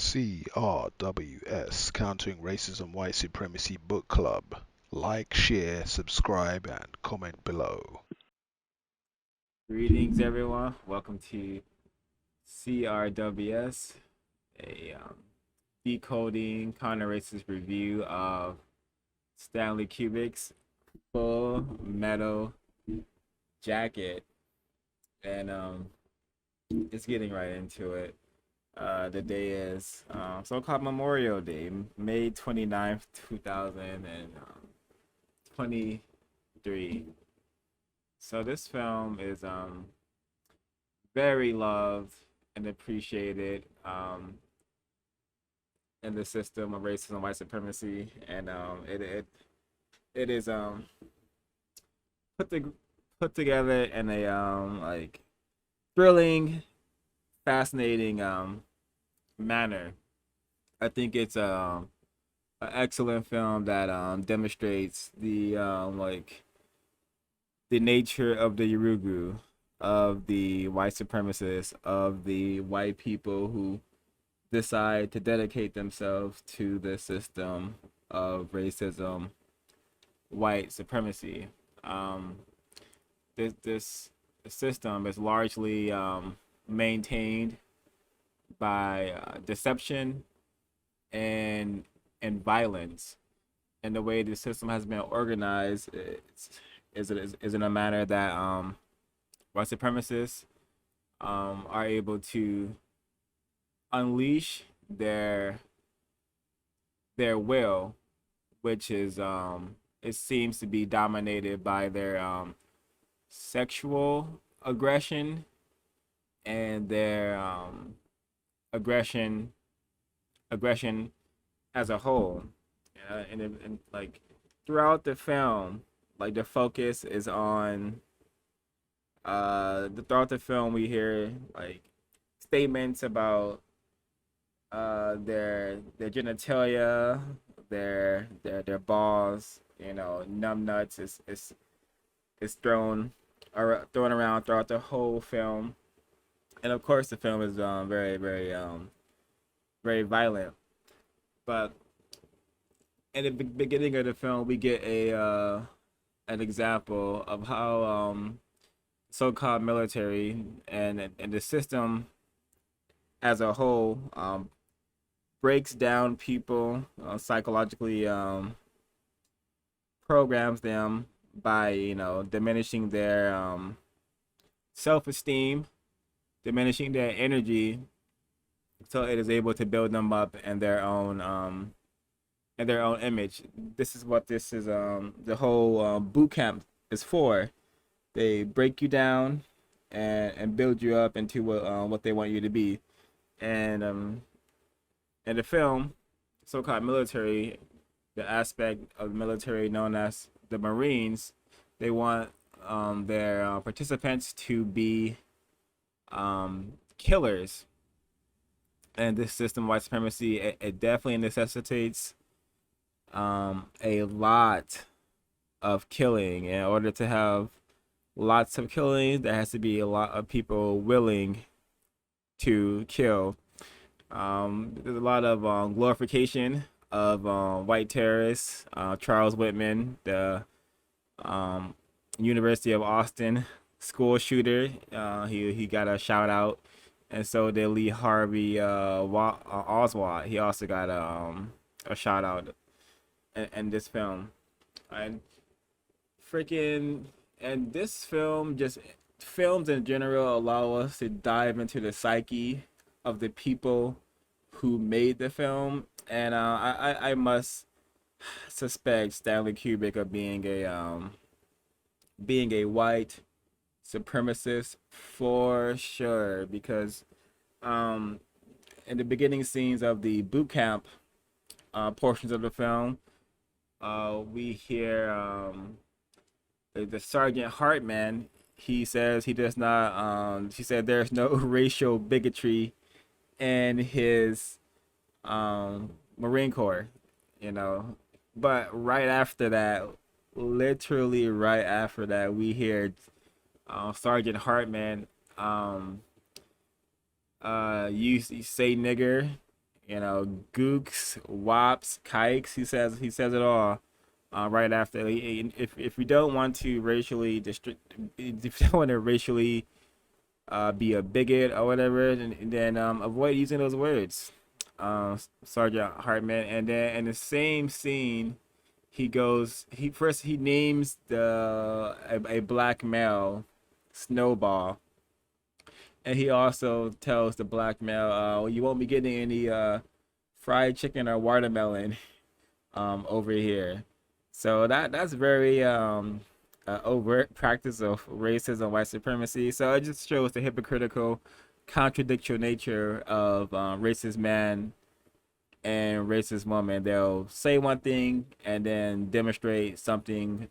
CRWS, Countering Racism White Supremacy Book Club. Like, share, subscribe, and comment below. Greetings, everyone. Welcome to CRWS, a decoding counter-racist review of Stanley Kubrick's Full Metal Jacket, and it's getting right into it. The day is so-called Memorial Day, May 29th, 2023. So this film is very loved and appreciated in the system of racism and white supremacy, and it is put the put together in a like thrilling, fascinating manner. I think it's an excellent film that demonstrates the nature of the Yurugu, of the white supremacists, of the white people who decide to dedicate themselves to the system of racism, white supremacy. This system is largely maintained by deception and violence. And the way the system has been organized is in a manner that white supremacists are able to unleash their will, which is it seems to be dominated by their sexual aggression and their aggression as a whole. And like throughout the film, like the focus is on throughout the film we hear like statements about their genitalia, their balls, numb nuts is thrown around throughout the whole film. And of course the film is very violent. But in the beginning of the film we get an example of how so-called military and the system as a whole breaks down people, psychologically programs them by diminishing their self-esteem, diminishing their energy, so it is able to build them up in their own image. This is what this is the whole boot camp is for. They break you down and build you up into what they want you to be. And in the film, so-called military, the aspect of the military known as the Marines, they want their participants to be killers. And this system of white supremacy, it definitely necessitates a lot of killing. In order to have lots of killing, there has to be a lot of people willing to kill. There's a lot of glorification of white terrorists. Charles Whitman, the University of Austin school shooter, he got a shout out, and so did Lee Harvey Oswald. He also got a shout out in this film. And this film, just films in general, allow us to dive into the psyche of the people who made the film. And I must suspect Stanley Kubrick of being a white supremacist for sure, because in the beginning scenes of the boot camp portions of the film, we hear the Sergeant Hartman. He says he does not. She said there's no racial bigotry in his Marine Corps, But right after that, literally right after that, we hear Sergeant Hartman you say nigger, gooks, wops, kikes. He says it all. Right after, if we don't want to racially if you don't want to racially be a bigot or whatever, then avoid using those words, Sergeant Hartman. And then in the same scene, he names a black male Snowball, and he also tells the black male, "You won't be getting any fried chicken or watermelon over here." So that's very overt practice of racism, white supremacy. So it just shows the hypocritical, contradictory nature of racist man and racist woman. They'll say one thing and then demonstrate something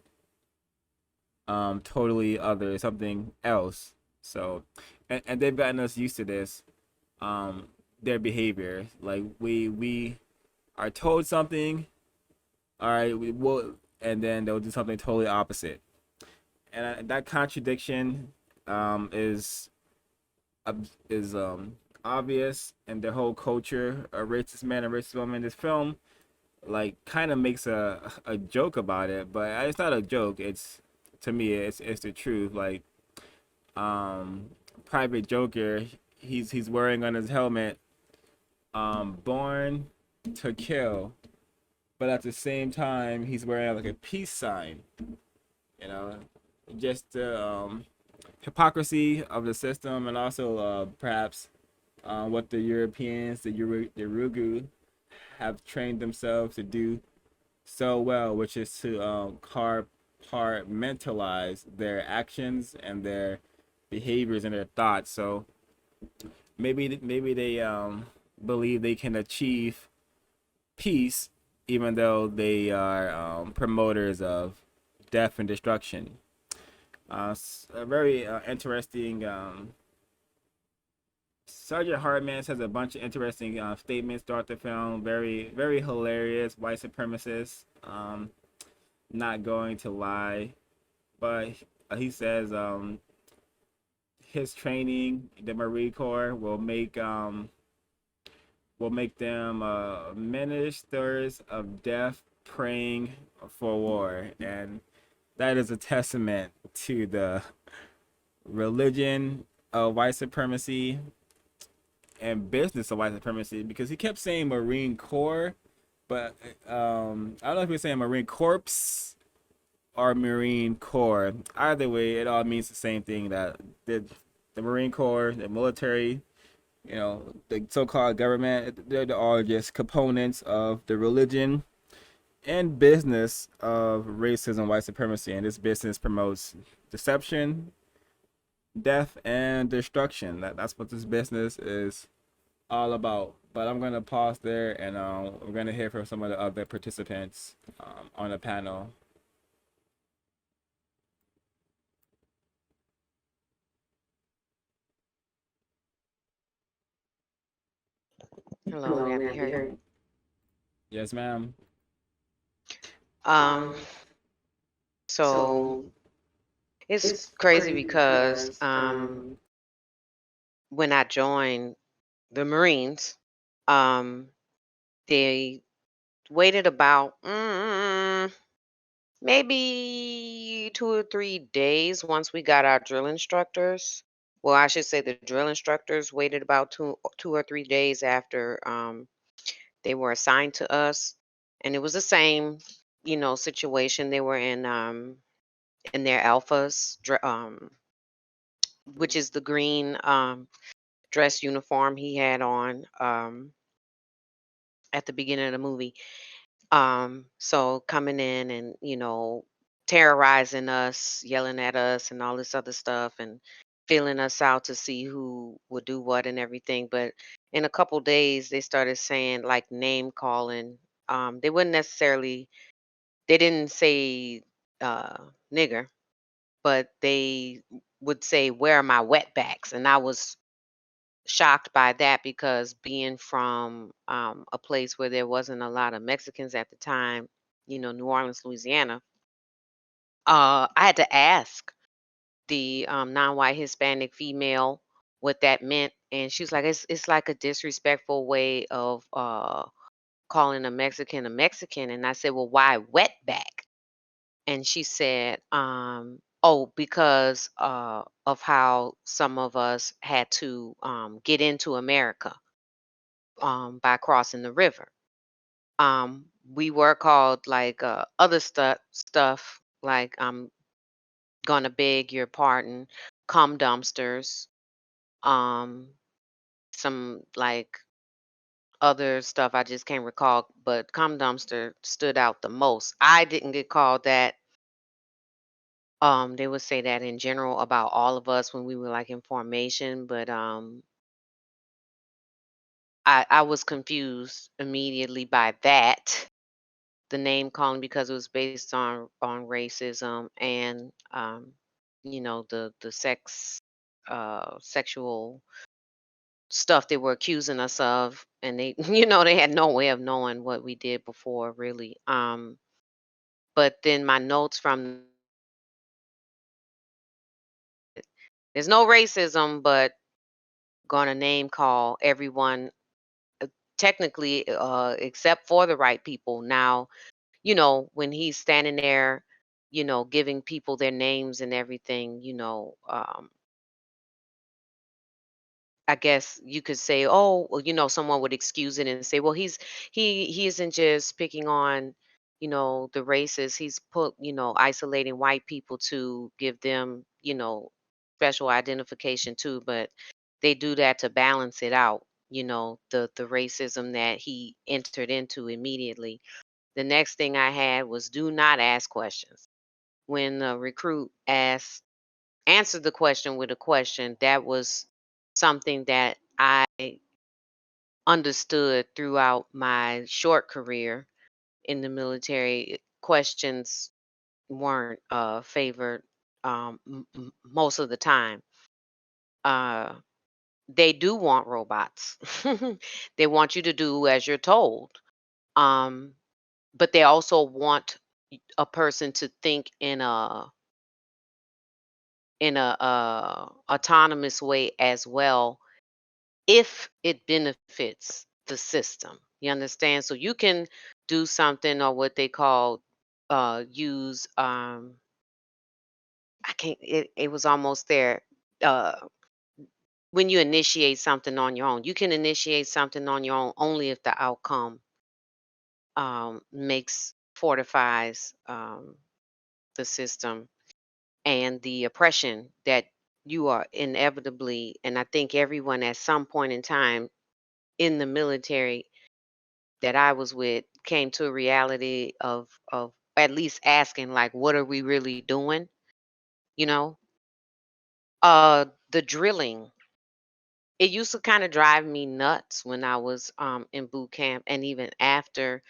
totally other, something else. So, and they've gotten us used to this. Their behavior, like we are told something, all right, we will, and then they'll do something totally opposite. And that contradiction is is obvious in the whole culture of racist man and racist woman. This film like kind of makes a joke about it, but it's not a joke. It's, to me, it's the truth. Like um Private Joker, he's wearing on his helmet born to kill, but at the same time he's wearing like a peace sign, you know, just the hypocrisy of the system, and also perhaps what the Europeans, the Urugu, have trained themselves to do so well, which is to compartmentalize their actions and their behaviors and their thoughts. So maybe they believe they can achieve peace, even though they are promoters of death and destruction. A very interesting. Sergeant Hartman says a bunch of interesting statements throughout the film. Very, very hilarious. White supremacist. Not going to lie, but he says his training, the Marine Corps, will make them ministers of death praying for war, and that is a testament to the religion of white supremacy and business of white supremacy, because he kept saying Marine Corps, but I don't know if he was saying Marine Corps or Marine Corps. Either way, it all means the same thing, that the Marine Corps, the military, the so-called government, they're all just components of the religion and business of racism, white supremacy, and this business promotes deception, death, and destruction. That's what this business is all about. But I'm gonna pause there, and we're gonna hear from some of the other participants on the panel. Hello, may I be heard? Yes, ma'am. Um, so it's crazy because when I joined the Marines, um, they waited about maybe 2 or 3 days once we got our drill instructors. Well, I should say the drill instructors waited about 2 or 3 days after they were assigned to us, and it was the same, situation. They were in their alphas, which is the green dress uniform he had on at the beginning of the movie. So coming in and terrorizing us, yelling at us, and all this other stuff, and feeling us out to see who would do what and everything. But in a couple days, they started saying like name calling. They wouldn't necessarily. They didn't say nigger, but they would say, "Where are my wetbacks?" And I was shocked by that because being from a place where there wasn't a lot of Mexicans at the time, New Orleans, Louisiana, I had to ask the non-white Hispanic female what that meant, And she was like, it's like a disrespectful way of calling a Mexican. And I said, well, why wetback? And she said, oh, because of how some of us had to get into America by crossing the river. We were called like other stuff like I'm gonna beg your pardon, cum dumpsters, um, some like other stuff I just can't recall, but cum dumpster stood out the most. I didn't get called that. They would say that in general about all of us when we were like in formation, but I was confused immediately by that, the name calling, because it was based on racism and the sexual stuff they were accusing us of, and they they had no way of knowing what we did before really. But then my notes from, there's no racism, but gonna name call everyone, uh, technically, except for the right people. Now, when he's standing there, giving people their names and everything, I guess you could say, oh, well, someone would excuse it and say, well, he isn't just picking on, the races. He's isolating white people to give them, special identification too. But they do that to balance it out, the racism that he entered into immediately. The next thing I had was do not ask questions. When the recruit answered the question with a question, that was something that I understood throughout my short career in the military. Questions weren't favored most of the time. Uh, they do want robots. They want you to do as you're told. Um, but they also want a person to think in a autonomous way as well, if it benefits the system. You understand? So you can do something, or what they call use I can't it was almost there. Uh when you initiate something on your own, you can initiate something on your own only if the outcome makes fortifies the system and the oppression that you are inevitably, and I think everyone at some point in time in the military that I was with came to a reality of at least asking, like, what are we really doing? You know? The drilling. It used to kind of drive me nuts when I was in boot camp and even after,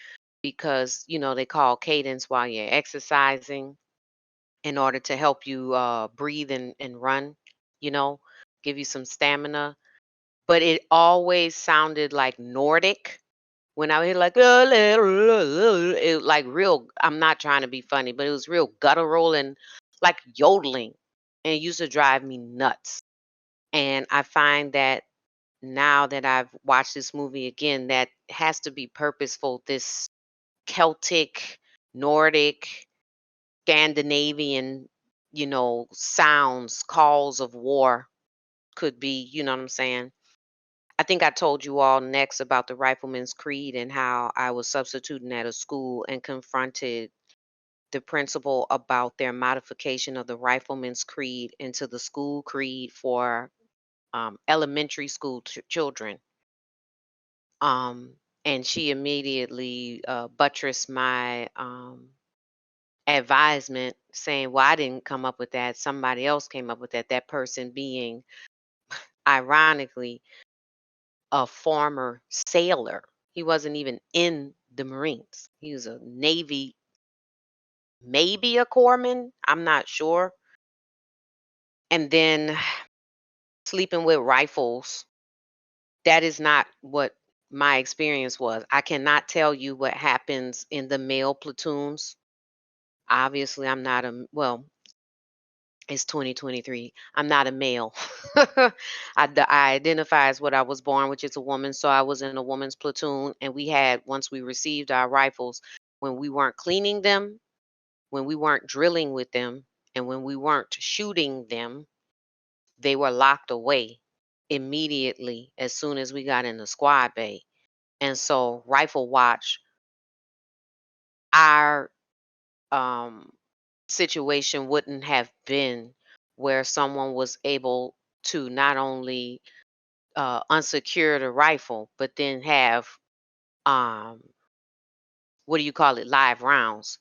because they call cadence while you're exercising in order to help you breathe and run, you know, give you some stamina. But it always sounded like Nordic. When I hear like it, like real, I'm not trying to be funny, but it was real guttural and like yodeling, and it used to drive me nuts. And I find that now that I've watched this movie again, that has to be purposeful. This Celtic, Nordic, Scandinavian, sounds, calls of war could be, you know what I'm saying? I think I told you all next about the Rifleman's Creed and how I was substituting at a school and confronted the principal about their modification of the Rifleman's Creed into the school creed for elementary school children. And she immediately buttressed my advisement, saying, well, I didn't come up with that. Somebody else came up with that. That person being, ironically, a former sailor. He wasn't even in the Marines. He was a Navy, maybe a corpsman. I'm not sure. And then sleeping with rifles. That is not what my experience was. I cannot tell you what happens in the male platoons. Obviously, I'm not a, well, It's 2023. I'm not a male. I identify as what I was born, which is a woman. So I was in a woman's platoon, and we had, once we received our rifles, when we weren't cleaning them, when we weren't drilling with them, and when we weren't shooting them, they were locked away immediately as soon as we got in the squad bay. And so rifle watch, our um, situation wouldn't have been where someone was able to not only unsecure the rifle, but then have um, what do you call it, live rounds.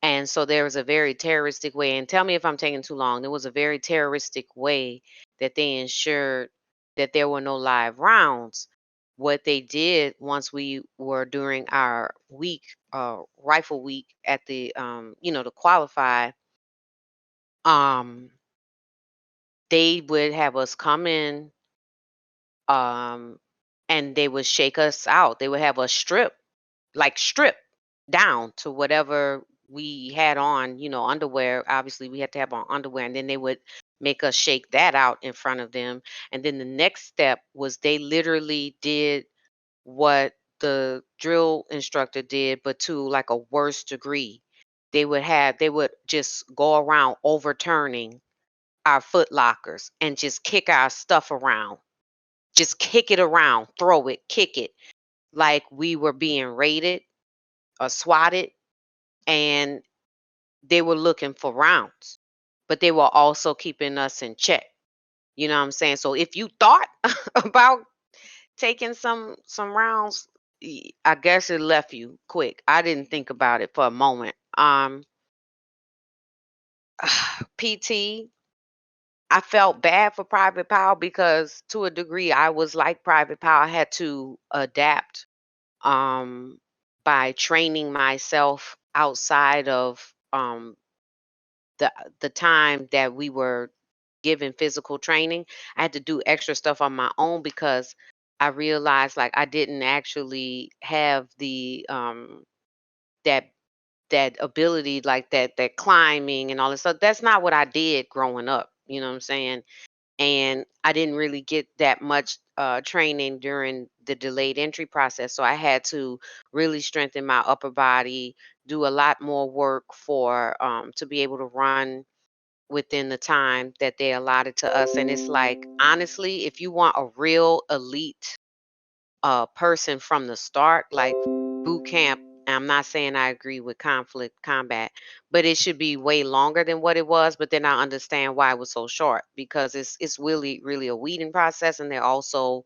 And so there was a very terroristic way, and tell me if I'm taking too long. There was a very terroristic way that they ensured that there were no live rounds. What they did once we were during our week, rifle week at the, to qualify, um, they would have us come in, um, and they would shake us out. They would have us strip down to whatever we had on, underwear. Obviously, we had to have on underwear, and then they would make us shake that out in front of them. And then the next step was they literally did what the drill instructor did, but to like a worse degree. They would just go around overturning our foot lockers and just kick our stuff around. Just kick it around, throw it, kick it, like we were being raided or swatted, and they were looking for rounds, but they were also keeping us in check. You know what I'm saying? So if you thought about taking some rounds, I guess it left you quick. I didn't think about it for a moment. PT, I felt bad for Private Powell because to a degree I was like Private Powell. I had to adapt um, by training myself outside of the time that we were given physical training. I had to do extra stuff on my own because I realized like I didn't actually have the that that ability, like that climbing and all this stuff. That's not what I did growing up. You know what I'm saying? And I didn't really get that much training during the delayed entry process. So I had to really strengthen my upper body, do a lot more work for to be able to run within the time that they allotted to us. And it's like, honestly, if you want a real elite person from the start, like boot camp, I'm not saying I agree with conflict combat, but it should be way longer than what it was. But then I understand why it was so short, because it's really, really a weeding process. And they're also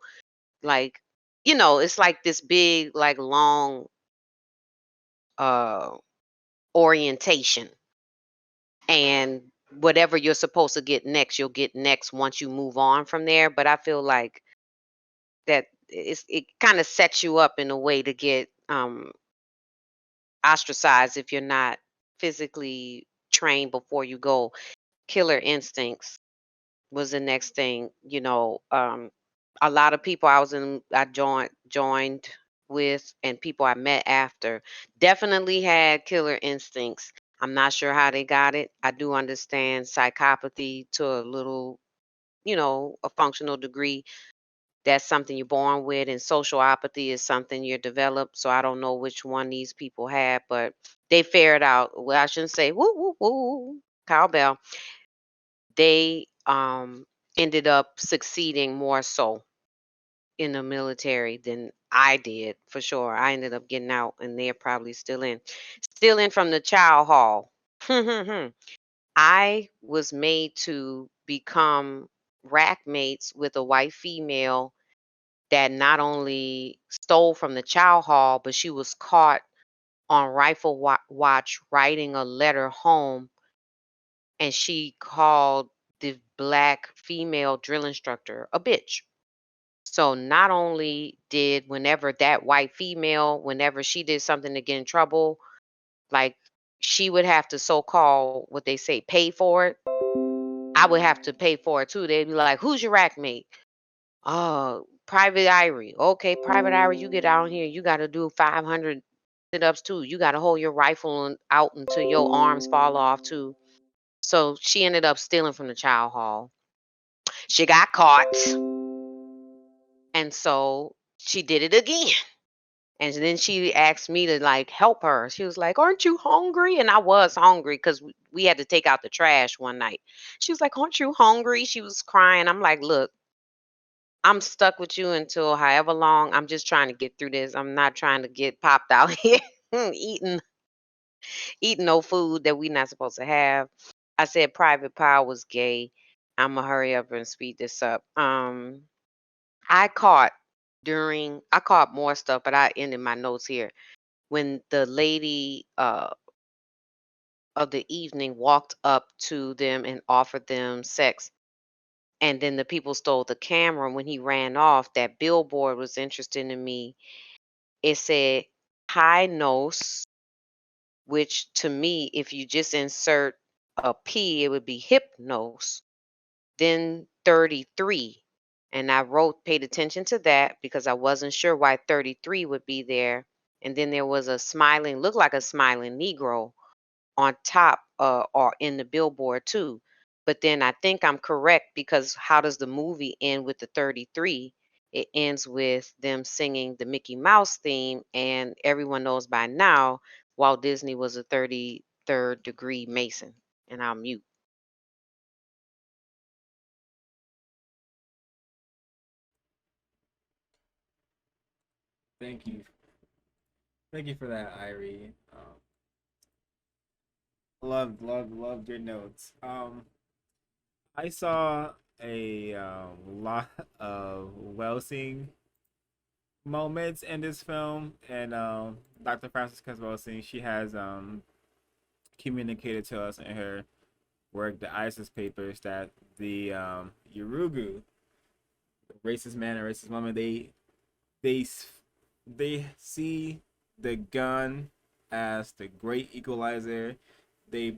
like, it's like this big, like long uh orientation, and whatever you're supposed to get next, you'll get next once you move on from there. But I feel like that it kind of sets you up in a way to get ostracized if you're not physically trained before you go. Killer instincts was the next thing. A lot of people I joined with, and people I met after, definitely had killer instincts. I'm not sure how they got it. I do understand psychopathy to a little, a functional degree. That's something you're born with, and sociopathy is something you're developed. So I don't know which one these people had, but they fared out. Well, I shouldn't say woo woo woo cowbell. They ended up succeeding more so in the military than I did, for sure. I ended up getting out, and they're probably still in from the child hall. I was made to become rack mates with a white female that not only stole from the chow hall, but she was caught on rifle watch writing a letter home, and she called the black female drill instructor a bitch. So not only did, whenever that white female, whenever she did something to get in trouble, like, she would have to so-called, what they say, pay for it. I would have to pay for it too. They'd be like, "Who's your rack mate?" Oh, Private Irie. Okay, Private Irie, you get down here. You got to do 500 sit ups too. You got to hold your rifle out until your arms fall off too. So she ended up stealing from the child hall. She got caught, and so she did it again. And then she asked me to like help her. She was like, "Aren't you hungry?" And I was hungry because we had to take out the trash one night. She was like, "Aren't you hungry?" She was crying. I'm like, "Look, I'm stuck with you until however long. I'm just trying to get through this. I'm not trying to get popped out here eating no food that we're not supposed to have." I said Private Pile was gay. I'ma hurry up and speed this up. I caught I caught more stuff, but I ended my notes here. When the lady of the evening walked up to them and offered them sex, and then the people stole the camera. When he ran off, that billboard was interesting to me. It said high nose, which to me, if you just insert a P, it would be hypnose, then 33. And I paid attention to that because I wasn't sure why 33 would be there. And then there was looked like a smiling Negro on top or in the billboard too. But then I think I'm correct because how does the movie end with the 33? It ends with them singing the Mickey Mouse theme, and everyone knows by now Walt Disney was a 33rd degree Mason. And I'll mute. Thank you. Thank you for that, Irie. Loved your notes. I saw a lot of Welsing moments in this film, and Dr. Frances Welsing, she has communicated to us in her work, the ISIS papers, that the Yurugu, racist man and racist woman, they they see the gun as the great equalizer. They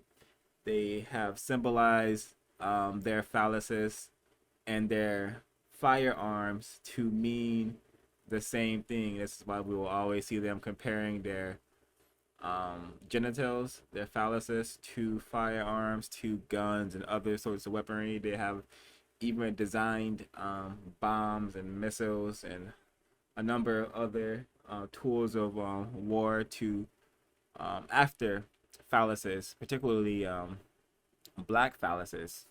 they have symbolized their phalluses and their firearms to mean the same thing. This is why we will always see them comparing their genitals, their phalluses, to firearms, to guns, and other sorts of weaponry. They have even designed bombs and missiles and a number of other tools of war to after phalluses, particularly black phalluses.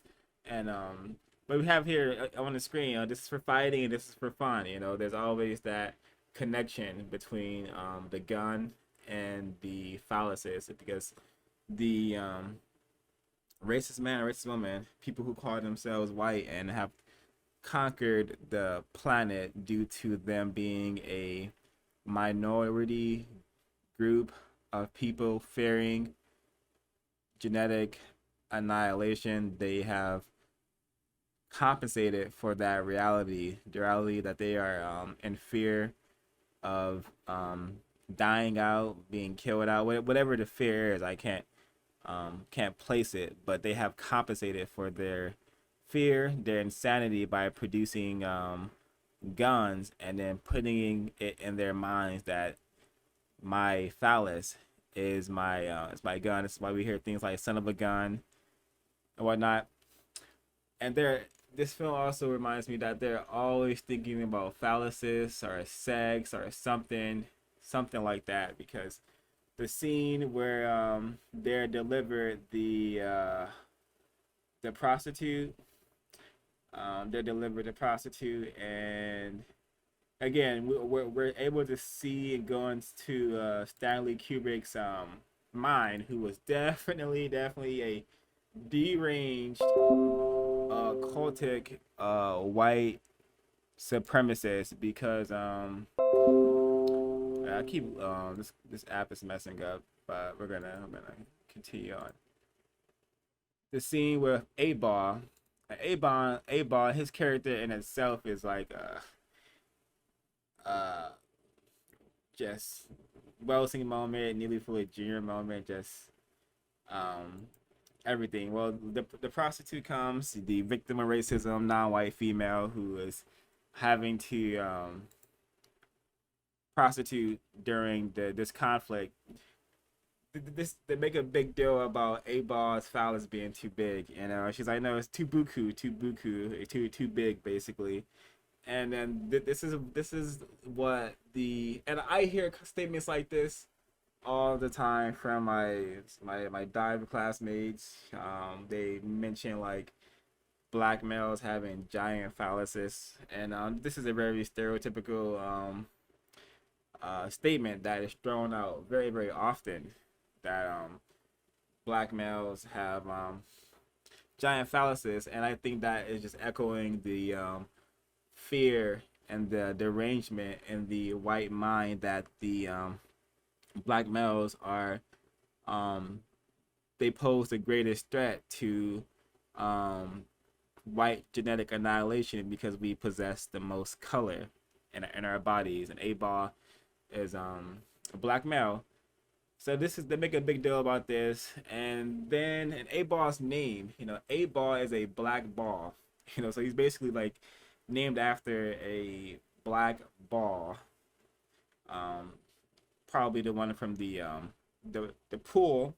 And but we have here on the screen, this is for fighting and this is for fun. There's always that connection between the gun and the phalluses, because the racist man and racist woman, people who call themselves white and have conquered the planet due to them being a minority group of people fearing genetic annihilation, they have compensated for that reality, the reality that they are in fear of dying out, being killed out, whatever the fear is. I can't place it, but they have compensated for their fear, their insanity, by producing guns and then putting it in their minds that my phallus is my gun. This is why we hear things like "son of a gun" and whatnot. And this film also reminds me that they're always thinking about phalluses or sex or something like that, because the scene where they're delivered the prostitute, and again we're able to see and go into Stanley Kubrick's mind, who was definitely a deranged cultic white supremacist, because I keep this app is messing up, but I'm gonna continue on. The scene with A-Ball, his character in itself is like just Welsing moment, Neely Fuller Jr. moment, just everything. Well, the prostitute comes, the victim of racism, non-white female who is having to prostitute during this conflict. they make a big deal about A-Ball's phallus being too big. She's like, no, it's too buku, too big, basically. And then this is what and I hear statements like this all the time from my dive classmates. They mention like black males having giant phalluses, and this is a very stereotypical statement that is thrown out very, very often, that black males have giant phalluses, and I think that is just echoing the fear and the derangement in the white mind that the black males are they pose the greatest threat to white genetic annihilation because we possess the most color in our bodies, and A-Ball is a black male. So they make a big deal about this, and then in A-Ball's name, A-Ball is a black ball, so he's basically like named after a black ball, probably the one from the pool,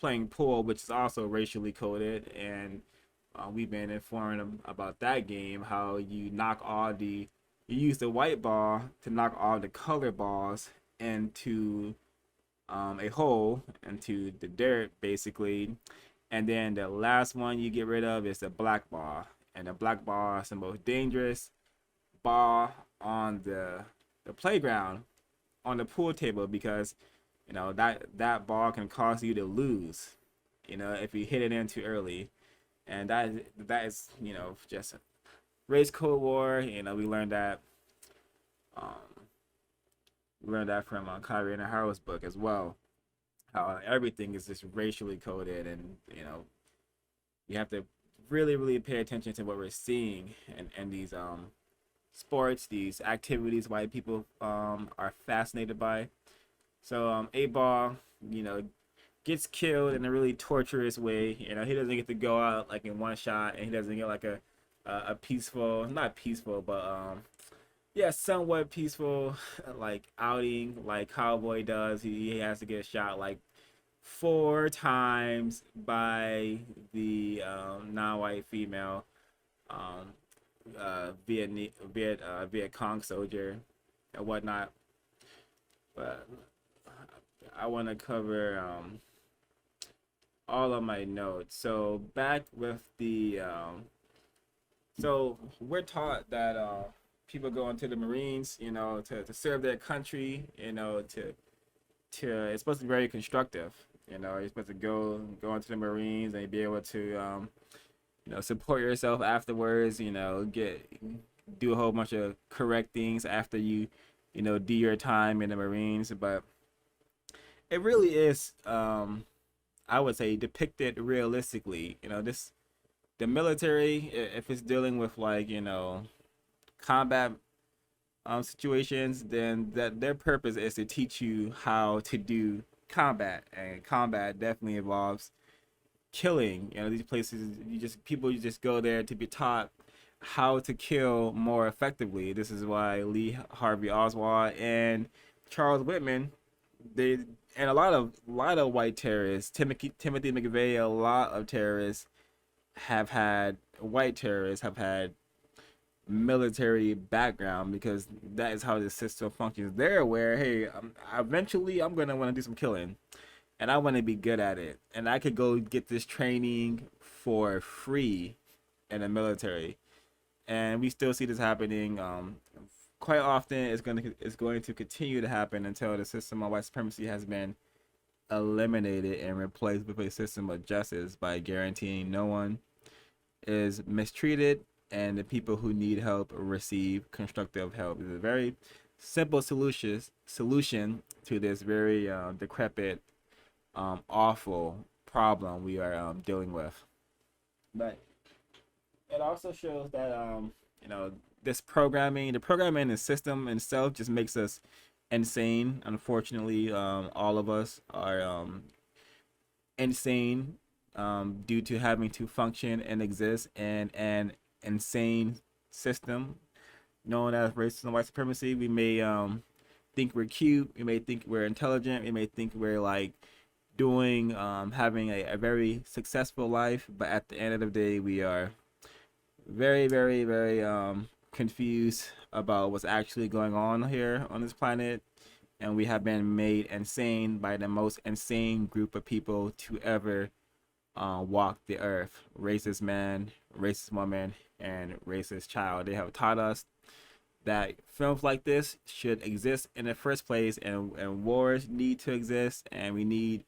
playing pool, which is also racially coded, and we've been informing them about that game, how you use the white ball to knock all the color balls into a hole, into the dirt, basically. And then the last one you get rid of is the black ball. And the black ball is the most dangerous ball on the playground, on the pool table, because that ball can cause you to lose, if you hit it in too early. And that is just race code war. We learned that from Kyrie and Harrow's book as well, how everything is just racially coded, and you have to really, really pay attention to what we're seeing in these sports, these activities white people are fascinated by. So A-Ball, gets killed in a really torturous way. He doesn't get to go out like in one shot, and he doesn't get like a peaceful, not peaceful, but yeah, somewhat peaceful like outing like Cowboy does. He has to get shot like 4 times by the non-white female Viet Cong soldier and whatnot. But I want to cover all of my notes. So back with the so we're taught that people go into the Marines, to serve their country, to it's supposed to be very constructive. You're supposed to go into the Marines and be able to support yourself afterwards, do a whole bunch of correct things after you do your time in the Marines. But it really is I would say depicted realistically. The military, if it's dealing with like combat situations, then that their purpose is to teach you how to do combat, and combat definitely involves killing. These places, people just go there to be taught how to kill more effectively. This is why Lee Harvey Oswald and Charles Whitman, they and a lot of white terrorists, Timothy McVeigh, a lot of white terrorists have had military background, because that is how the system functions. They're aware, hey, eventually I'm gonna want to do some killing, and I want to be good at it, and I could go get this training for free in the military. And we still see this happening quite often. It's going to continue to happen until the system of white supremacy has been eliminated and replaced with a system of justice by guaranteeing no one is mistreated, and the people who need help receive constructive help. It's a very simple solution to this very decrepit, awful problem we are dealing with. But it also shows that the programming and system itself just makes us insane. Unfortunately, all of us are insane due to having to function and exist in an insane system known as racism and white supremacy. We may think we're cute, we may think we're intelligent, we may think we're like doing having a very successful life, but at the end of the day we are very, very, very confused about what's actually going on here on this planet, and we have been made insane by the most insane group of people to ever walk the earth. Racist man, racist woman, and racist child. They have taught us that films like this should exist in the first place, and wars need to exist, and we need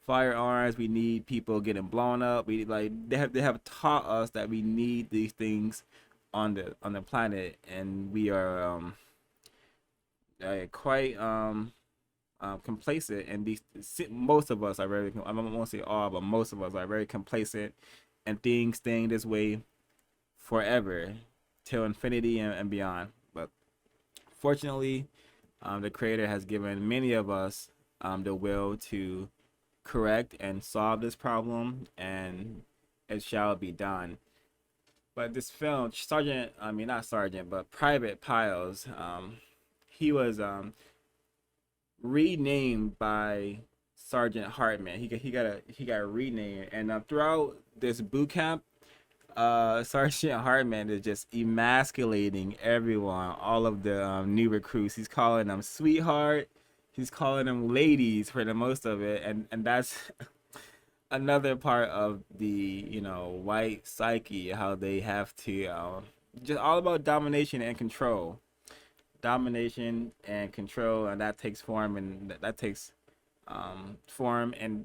firearms, we need people getting blown up. We like they have taught us that we need these things on the planet, and we are quite complacent, and these most of us are very, I won't say all, but most of us are very complacent, and things staying this way forever till infinity and beyond. But fortunately, the creator has given many of us the will to correct and solve this problem, and it shall be done. But this film, not Sergeant, but Private Piles, he was renamed by Sergeant Hartman. He got renamed, and throughout this boot camp, Sergeant Hartman is just emasculating everyone, all of the new recruits. He's calling them sweetheart. He's calling them ladies for the most of it, and that's another part of the white psyche, how they have to just all about domination and control, and that takes form, and that takes form in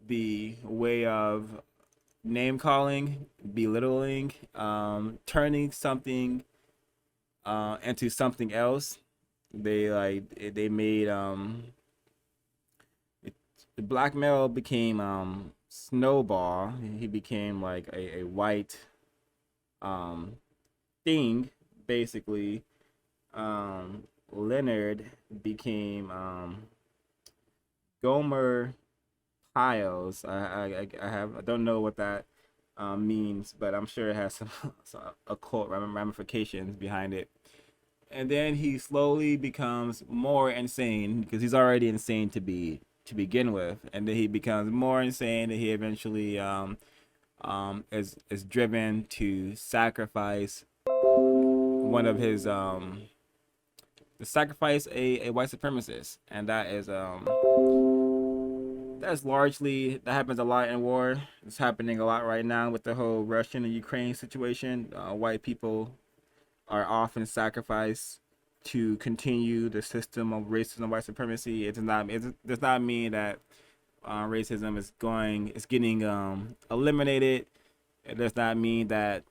the way of name calling, belittling, turning something into something else. They made the black male became Snowball. He became like a white thing, basically. Leonard became Gomer Piles. I don't know what that means, but I'm sure it has some occult ramifications behind it. And then he slowly becomes more insane, because he's already insane to begin with, and then he becomes more insane, and he eventually is driven to sacrifice one of his to sacrifice a white supremacist, and that happens a lot in war. It's happening a lot right now with the whole Russian and Ukraine situation. White people are often sacrificed to continue the system of racism and white supremacy. It does not mean that racism is getting eliminated. It does not mean that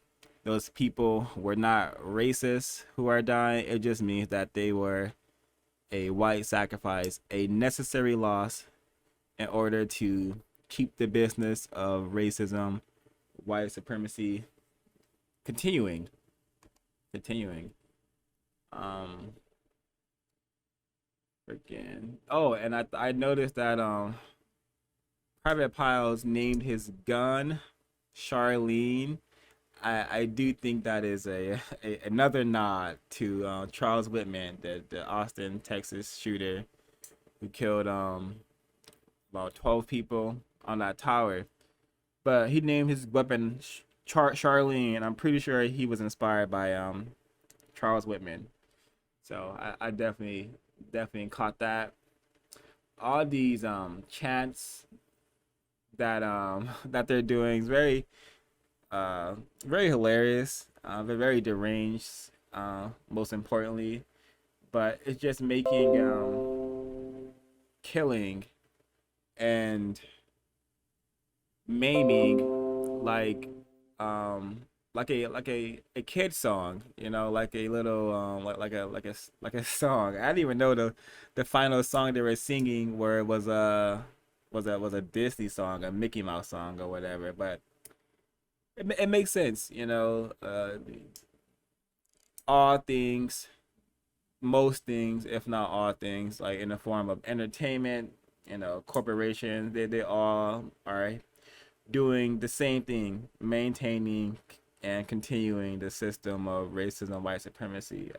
those people were not racist who are dying. It just means that they were a white sacrifice, a necessary loss in order to keep the business of racism, white supremacy continuing. Freaking. Oh, and I noticed that Private Piles named his gun Charlene. I do think that is another nod to Charles Whitman, the Austin, Texas shooter who killed about 12 people on that tower. But he named his weapon Charlene, and I'm pretty sure he was inspired by Charles Whitman. So I definitely caught that. All these chants that that they're doing is very hilarious. They're very deranged, most importantly, but it's just making killing and maiming like a kid song, like a little like a song. I didn't even know the final song they were singing, where it was a Disney song, a Mickey Mouse song or whatever, but it makes sense, all things, most things, if not all things, like in the form of entertainment, corporations, they all are doing the same thing, maintaining and continuing the system of racism, white supremacy.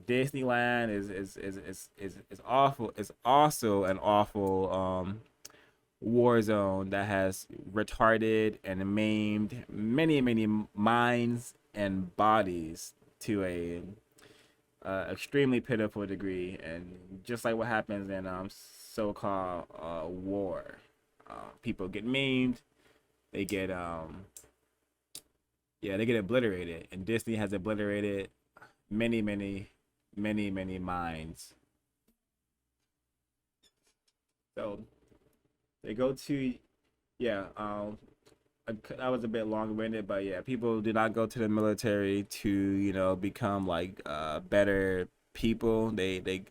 Disneyland is awful. It's also an awful war zone that has retarded and maimed many minds and bodies to a extremely pitiful degree, and just like what happens in so-called war, people get maimed, they get they get obliterated, and Disney has obliterated many minds. So they go to yeah that was a bit long-winded, but yeah, people do not go to the military to become like better people. They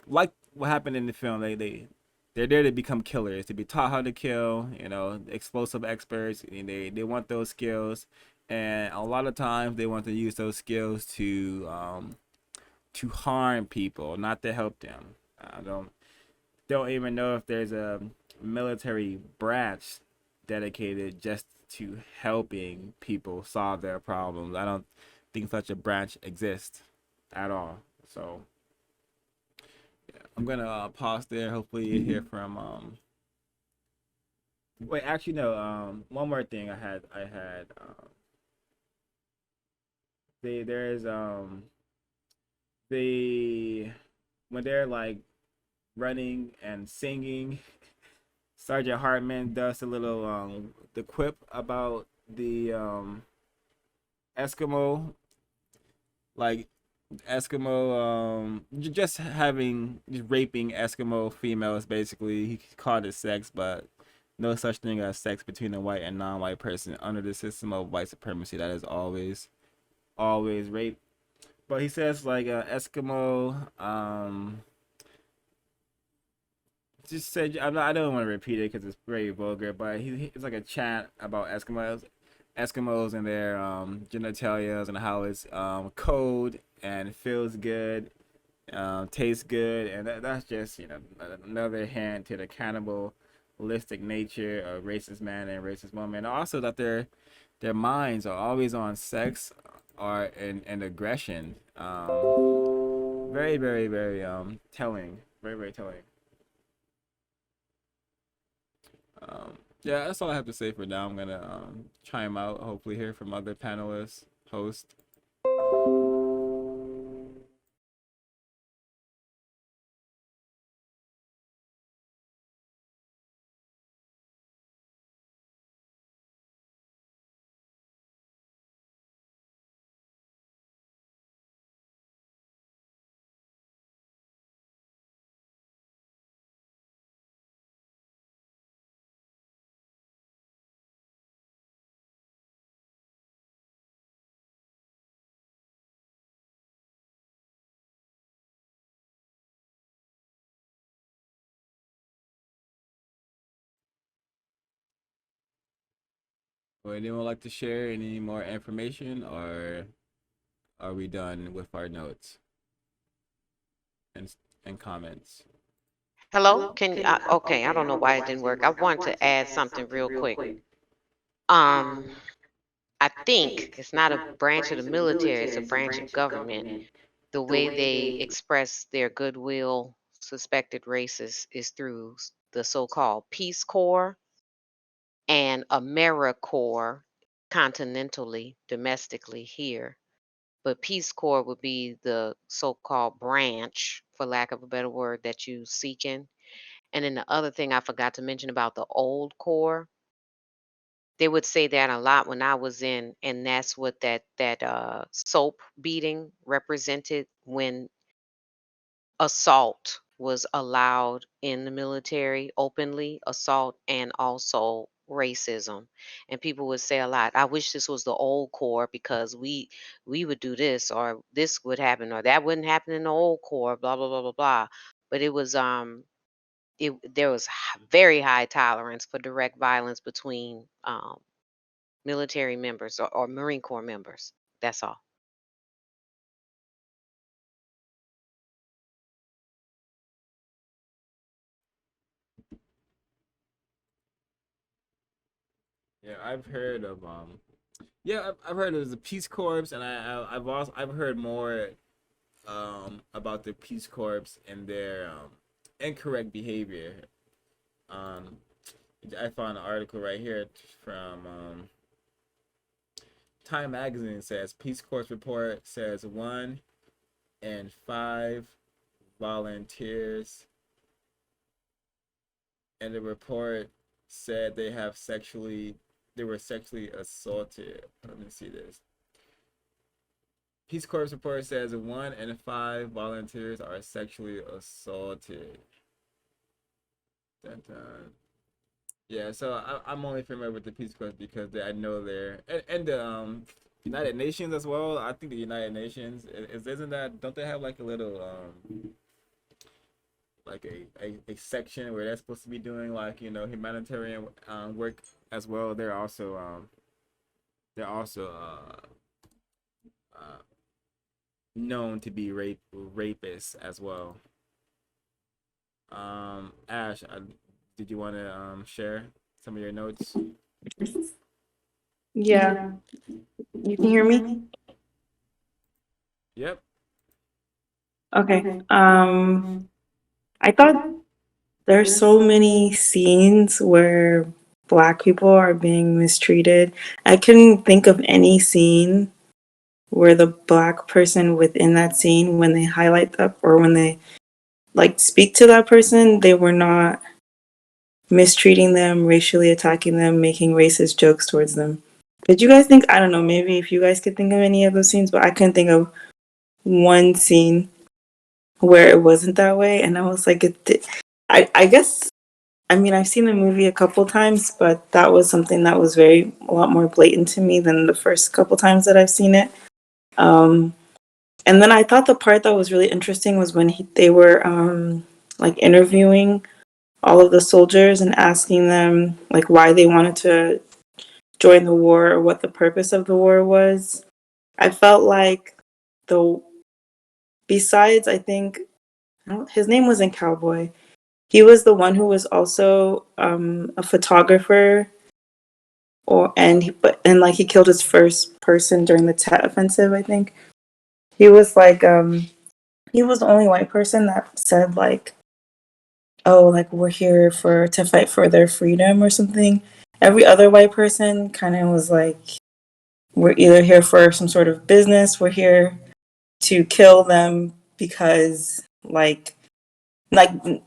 like what happened in the film. They're there to become killers, to be taught how to kill. Explosive experts. And they want those skills, and a lot of times they want to use those skills to harm people, not to help them. I don't even know if there's a military branch dedicated just to helping people solve their problems. I don't think such a branch exists at all. So yeah, I'm gonna pause there. Hopefully you hear from wait, actually no, one more thing I had there's they when they're like running and singing, Sergeant Hartman does a little the quip about the Eskimo, like Eskimo just raping Eskimo females. Basically, he called it sex, but no such thing as sex between a white and non-white person under the system of white supremacy. That is always rape. But he says like Eskimo just said, I don't want to repeat it because it's very vulgar, but it's like a chant about Eskimos and their genitalia and how it's cold and feels good, tastes good, and that's just another hand to the cannibalistic nature of racist man and racist woman. Also that their minds are always on sex or and aggression. Very telling. Very telling. Yeah, that's all I have to say for now. I'm gonna chime out. Hopefully, hear from other panelists, hosts. Would anyone like to share any more information, or are we done with our notes and and comments? Hello? Okay, I don't know why it didn't work. I want to add something real quick. Um, I think it's not a branch of the military, it's a branch of government. The way they express their goodwill, suspected racists, is through the so-called Peace Corps and AmeriCorps continentally, domestically here. But Peace Corps would be the so-called branch, for lack of a better word, that you seeking. And then the other thing I forgot to mention about the old Corps, they would say that a lot when I was in, and that's what that soap beating represented when assault was allowed in the military openly, assault and also racism. And people would say a lot, I wish this was the old Corps because we would do this or this would happen or that wouldn't happen in the old Corps, blah blah blah blah blah. But it was there was very high tolerance for direct violence between military members or Marine Corps members. That's all. Yeah, I've heard of yeah, I've heard of the Peace Corps, and I've heard more about the Peace Corps and their incorrect behavior. Um, I found an article right here from Time Magazine. Says Peace Corps report says 1 in 5 volunteers in the report said they were sexually assaulted. Let me see this. Peace Corps report says 1 in 5 volunteers are sexually assaulted. Dun, dun. Yeah, so I'm only familiar with the Peace Corps because I know they're and the United Nations as well. I think the United Nations isn't that, don't they have like a little like a section where they're supposed to be doing like, you know, humanitarian work as well. They're also uh, known to be rapists as well. Ash, did you want to share some of your notes? Yeah, you can hear me? Yep. Okay. I thought there's so many scenes where Black people are being mistreated. I couldn't think of any scene where the Black person within that scene, when they highlight that or when they like speak to that person, they were not mistreating them, racially attacking them, making racist jokes towards them. Did you guys think? I don't know, maybe if you guys could think of any of those scenes, but I couldn't think of one scene where it wasn't that way. And I was like, I guess, I mean, I've seen the movie a couple times, but that was something that was a lot more blatant to me than the first couple times that I've seen it. Um, and then I thought the part that was really interesting was when they were like interviewing all of the soldiers and asking them like why they wanted to join the war or what the purpose of the war was. I felt like the besides, I think his name wasn't Cowboy. He was the one who was also a photographer, and like he killed his first person during the Tet Offensive. I think he was like he was the only white person that said like, oh, like we're here to fight for their freedom or something. Every other white person kind of was like, we're either here for some sort of business, we're here to kill them because like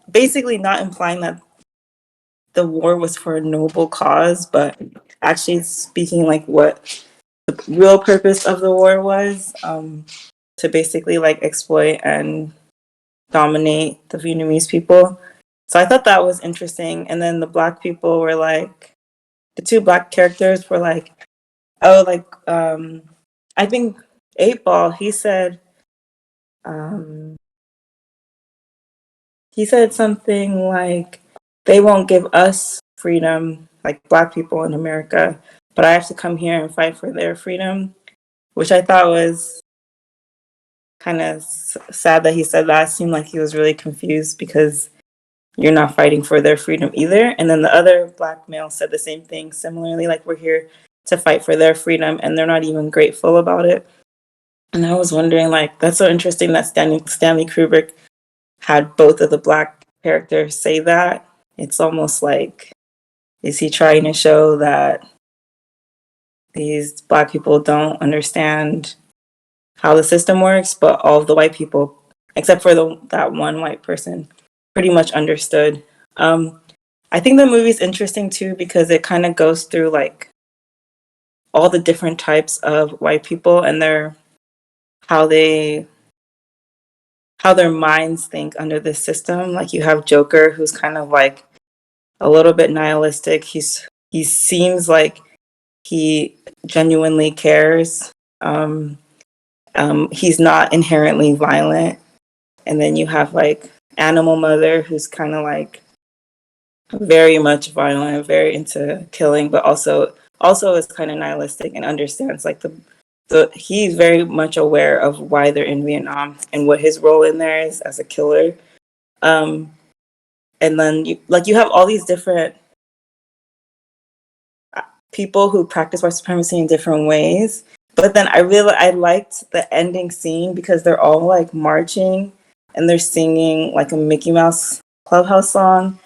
basically not implying that the war was for a noble cause, but actually speaking like what the real purpose of the war was, to basically like exploit and dominate the Vietnamese people. So I thought that was interesting. And then the Black people were like, the two Black characters were like, oh, like I think Eight Ball, um, he said something like, they won't give us freedom, like Black people in America, but I have to come here and fight for their freedom, which I thought was kind of sad that he said that. It seemed like he was really confused because you're not fighting for their freedom either. And then the other Black male said the same thing similarly, like we're here to fight for their freedom and they're not even grateful about it. And I was wondering, like, that's so interesting that Stanley Kubrick had both of the Black characters say that. It's almost like, is he trying to show that these Black people don't understand how the system works, but all of the white people, except for that one white person, pretty much understood. I think the movie's interesting too because it kind of goes through like all the different types of white people and how they how their minds think under this system. Like you have Joker, who's kind of like a little bit nihilistic. He seems like he genuinely cares. He's not inherently violent. And then you have like Animal Mother, who's kind of like very much violent, very into killing, but also is kind of nihilistic and understands like the he's very much aware of why they're in Vietnam and what his role in there is as a killer. Um, and then you have all these different people who practice white supremacy in different ways, But then I liked the ending scene because they're all like marching and they're singing like a Mickey Mouse Clubhouse song.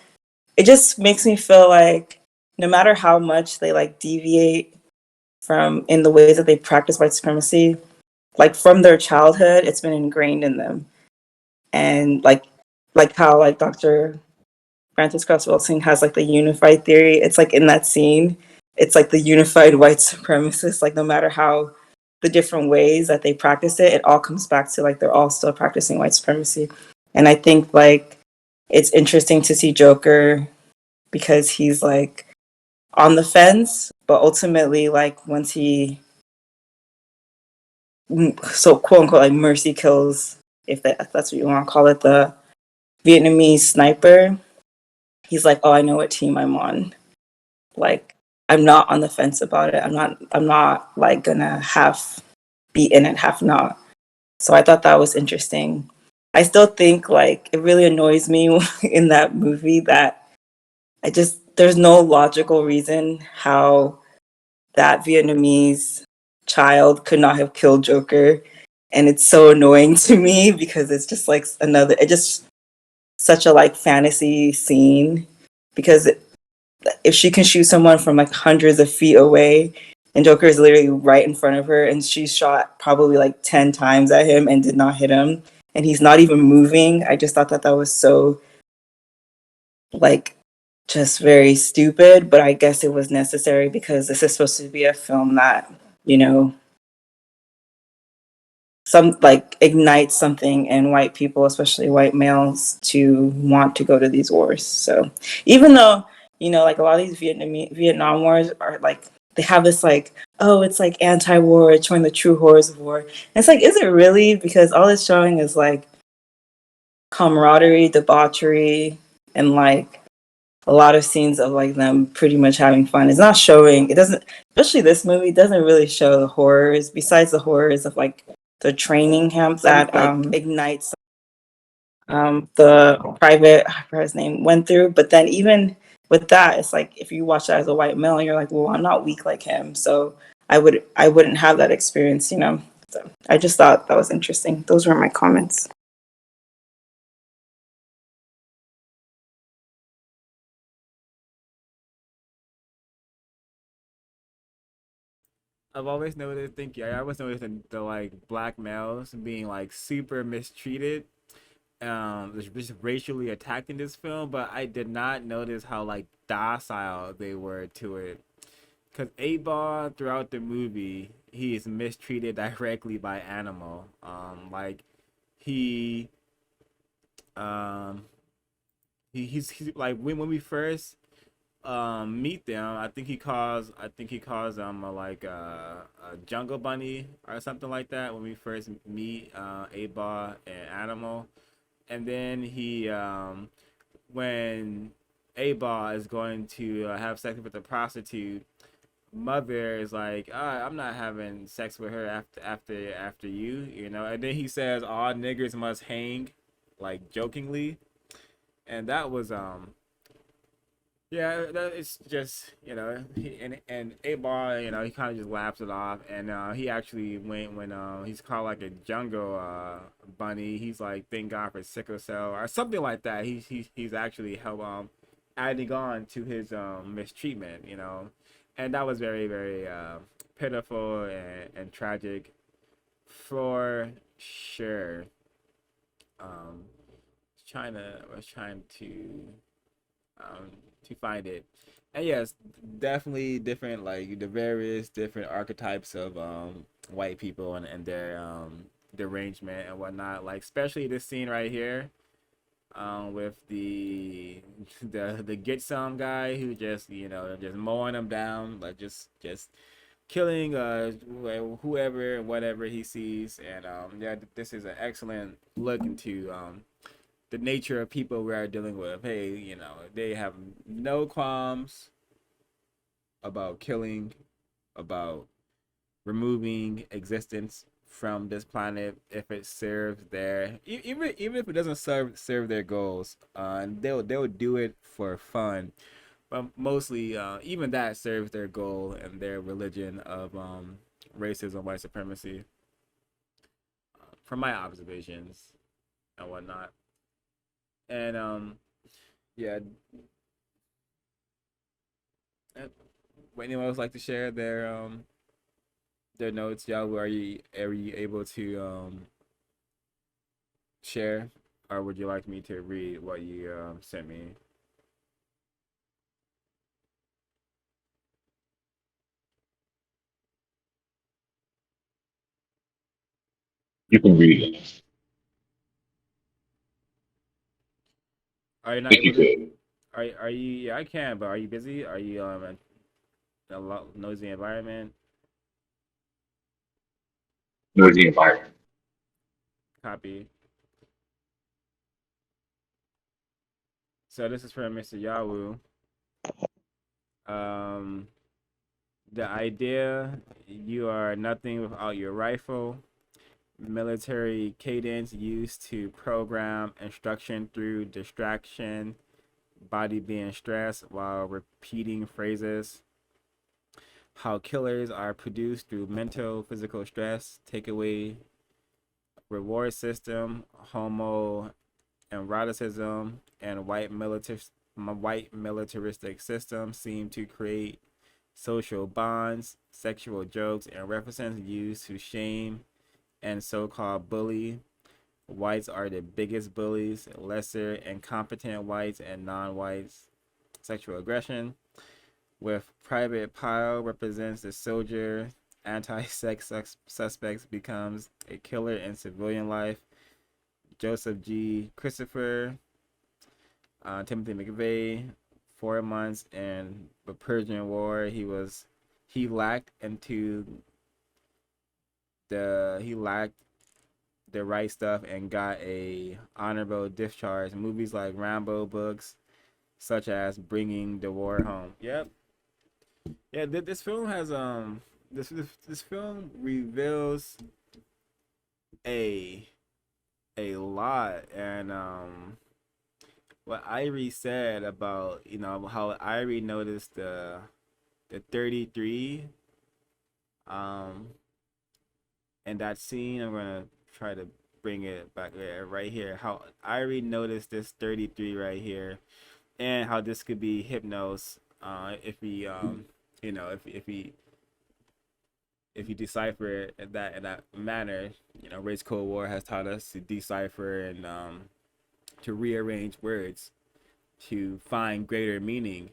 It just makes me feel like no matter how much they like deviate from in the ways that they practice white supremacy, like from their childhood, it's been ingrained in them. And like how like Dr. Francis Cross Wilson has like the unified theory. It's like in that scene, it's like the unified white supremacists. Like no matter how the different ways that they practice it, it all comes back to like they're all still practicing white supremacy. And I think like it's interesting to see Joker because he's like on the fence, but ultimately like once he so quote unquote like mercy kills, if that's what you want to call it, the Vietnamese sniper, he's like, oh, I know what team I'm on. Like I'm not on the fence about it. I'm not like gonna half be in it, half not. So I thought that was interesting. I still think like it really annoys me in that movie that there's no logical reason how that Vietnamese child could not have killed Joker. And it's so annoying to me because it's just like it just such a like fantasy scene because if she can shoot someone from like hundreds of feet away and Joker is literally right in front of her and she shot probably like 10 times at him and did not hit him and he's not even moving. I just thought that that was so like just very stupid, but I guess it was necessary because this is supposed to be a film that, you know, some like ignites something in white people, especially white males, to want to go to these wars. So even though, you know, like a lot of these Vietnam wars are like they have this like, oh, it's like anti-war, it's showing the true horrors of war. And it's like, is it really? Because all it's showing is like camaraderie, debauchery, and like a lot of scenes of like them pretty much having fun. It's not showing. It doesn't, especially this movie doesn't really show the horrors. Besides the horrors of like the training camp that ignites the private, I forgot his name, went through. But then even with that, it's like if you watch that as a white male, you're like, well, I'm not weak like him, so I wouldn't have that experience, you know. So I just thought that was interesting. Those were my comments. I've always noticed, I always noticed the like black males being like super mistreated, just racially attacked in this film, but I did not notice how like docile they were to it. Cause 8 Ball throughout the movie, he is mistreated directly by Animal. Like he, um, he's like when we first meet them, I think he calls them like a jungle bunny or something like that when we first meet 8 Ball and Animal, and then he when 8 Ball is going to have sex with a prostitute, mother is like, I'm not having sex with her after you, you know. And then he says all niggers must hang, like jokingly, and that was yeah, it's just, you know, and 8 Ball, you know, he kind of just laughs it off, and he actually went when he's called like a jungle bunny. He's like, thank God for sickle cell or something like that. He's actually helped adding on to his mistreatment, you know, and that was very very pitiful and tragic for sure. Um, was trying um, to find it. And yes, definitely different, like the various different archetypes of white people and their derangement and whatnot. Like especially this scene right here, with the get some guy who just, you know, just mowing them down, like just killing whoever and whatever he sees. And yeah, this is an excellent look into the nature of people we are dealing with. Hey, you know, they have no qualms about killing, about removing existence from this planet if it serves their even if it doesn't serve their goals. And they'll do it for fun, but mostly even that serves their goal and their religion of racism, white supremacy, from my observations and whatnot. And yeah, would anyone else like to share their notes? Y'all, are you able to share, or would you like me to read what you sent me? You can read it. Are you not If you able to? could. Are you? Yeah, I can, but are you busy? Are you in a noisy environment? Noisy environment. Copy. So this is from Mr. Yahoo. The idea you are nothing without your rifle. Military cadence used to program instruction through distraction. Body being stressed while repeating phrases. How killers are produced through mental, physical stress. Takeaway reward system, homo eroticism, and white militaristic system seem to create social bonds, sexual jokes, and references used to shame and so-called bully. Whites are the biggest bullies, lesser incompetent whites and non-whites. Sexual aggression, with Private Pile represents the soldier, anti-sex suspects becomes a killer in civilian life. Joseph G. Christopher, Timothy McVeigh, 4 months in the Persian War. He lacked the right stuff and got a honorable discharge. Movies like Rambo, books such as Bringing the War Home. Yep. Yeah, this film has this film reveals a lot, and what Irie said about, how Irie noticed the 33 um and that scene. I'm gonna try to bring it back there right here. How Irie noticed this 33 right here, and how this could be hypnos if he if you decipher it in that manner. Race Cold War has taught us to decipher and to rearrange words to find greater meaning.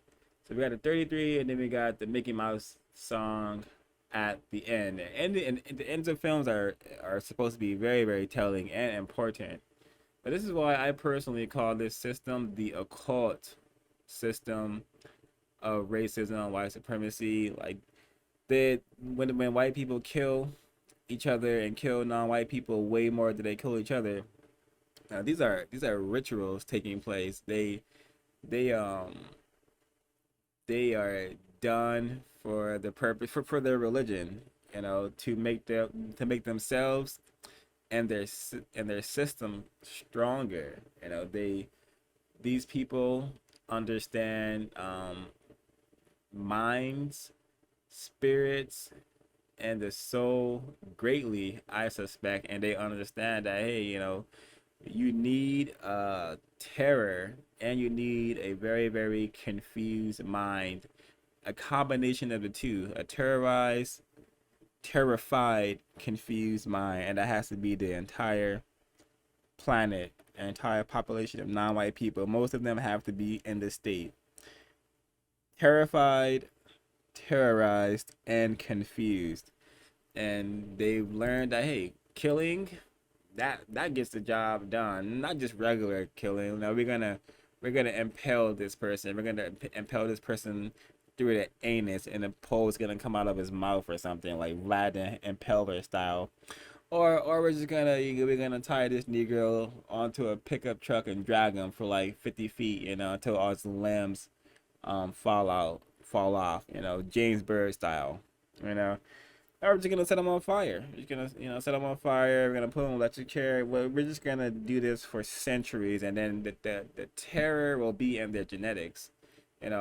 So we got the 33, and then we got the Mickey Mouse song at the end. And the ends of films are supposed to be very, very telling and important. But this is why I personally call this system the occult system of racism, white supremacy. Like, when white people kill each other and kill non-white people way more than they kill each other. Now these are rituals taking place. They are done for the purpose for their religion, to make themselves and their system stronger. These people understand minds, spirits, and the soul greatly, I suspect, and they understand that, hey, you need terror, and you need a very, very confused mind, a combination of the two, a terrorized, terrified, confused mind, and that has to be the entire planet, an entire population of non-white people. Most of them have to be in this state: terrified, terrorized, and confused. And they've learned that, hey, killing, that gets the job done. Not just regular killing. No, we're gonna impale this person. We're gonna impale this person through the anus, and the pole is gonna come out of his mouth or something, like Vlad the Impaler style. Or we're gonna tie this Negro onto a pickup truck and drag him for like 50 feet, until all his limbs fall off, James Byrd style, you know. Or we're just gonna set them on fire. We're just gonna, set them on fire. We're gonna put them in an electric chair. We're just gonna do this for centuries, and then the terror will be in their genetics. This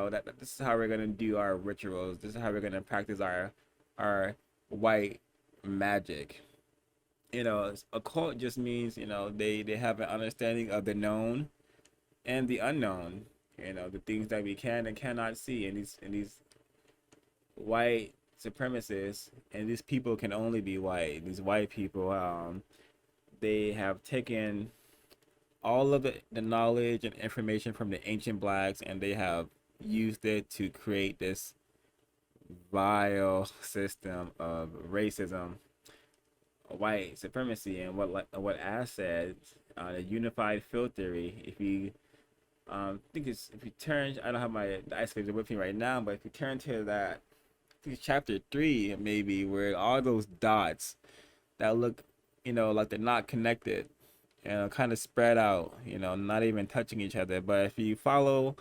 is how we're gonna do our rituals. This is how we're gonna practice our white magic. Occult just means, they have an understanding of the known and the unknown. The things that we can and cannot see. And these white supremacists, and these people can only be white. These white people, they have taken all of the knowledge and information from the ancient blacks, and they have used it to create this vile system of racism, white supremacy, and what Ash said, the unified field theory. If you think it's if you turn, I don't have the isolator with me right now, but if you turn to that, I think it's chapter 3 maybe, where all those dots that look, like they're not connected, kind of spread out, not even touching each other. But if you follow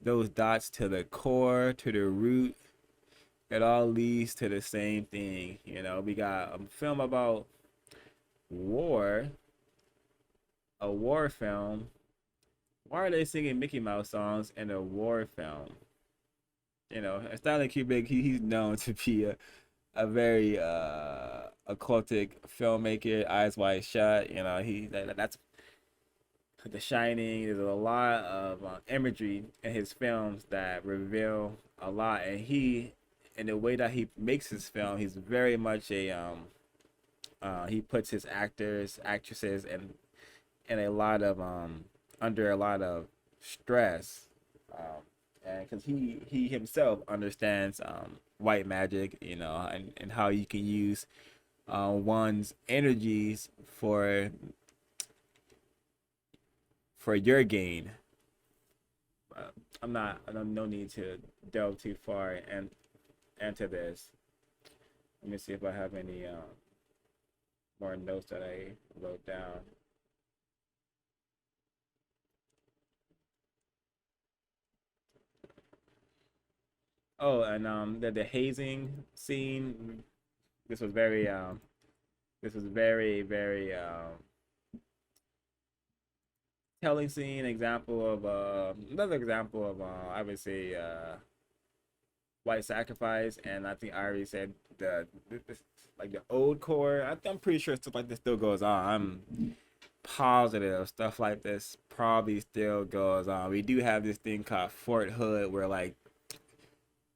those dots to the core, to the root, it all leads to the same thing. We got a film about war, a war film. Why are they singing Mickey Mouse songs in a war film? Stanley Kubrick, he's known to be a very occultic filmmaker, eyes wide shut. That's The Shining. There's a lot of imagery in his films that reveal a lot, and in the way that he makes his film, he's very much he puts his actors, actresses, in a lot of under a lot of stress, and because he himself understands white magic, and how you can use one's energies for your gain. I don't no need to delve too far and into this. Let me see if I have any more notes that I wrote down. Oh, and the hazing scene. This was very very telling scene. Example of another example of I would say white sacrifice. And I think I already said like the old core. I'm pretty sure stuff like this still goes on. I'm positive stuff like this probably still goes on. We do have this thing called Fort Hood, where like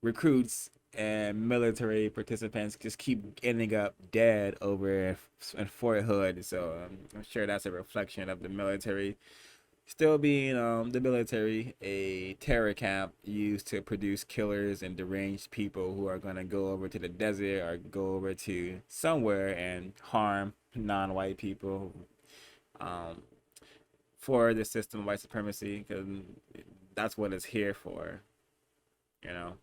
recruits and military participants just keep ending up dead over in Fort Hood. So I'm sure that's a reflection of the military still being the military, a terror camp used to produce killers and deranged people who are going to go over to the desert or go over to somewhere and harm non-white people, for the system of white supremacy, because that's what it's here for, you know.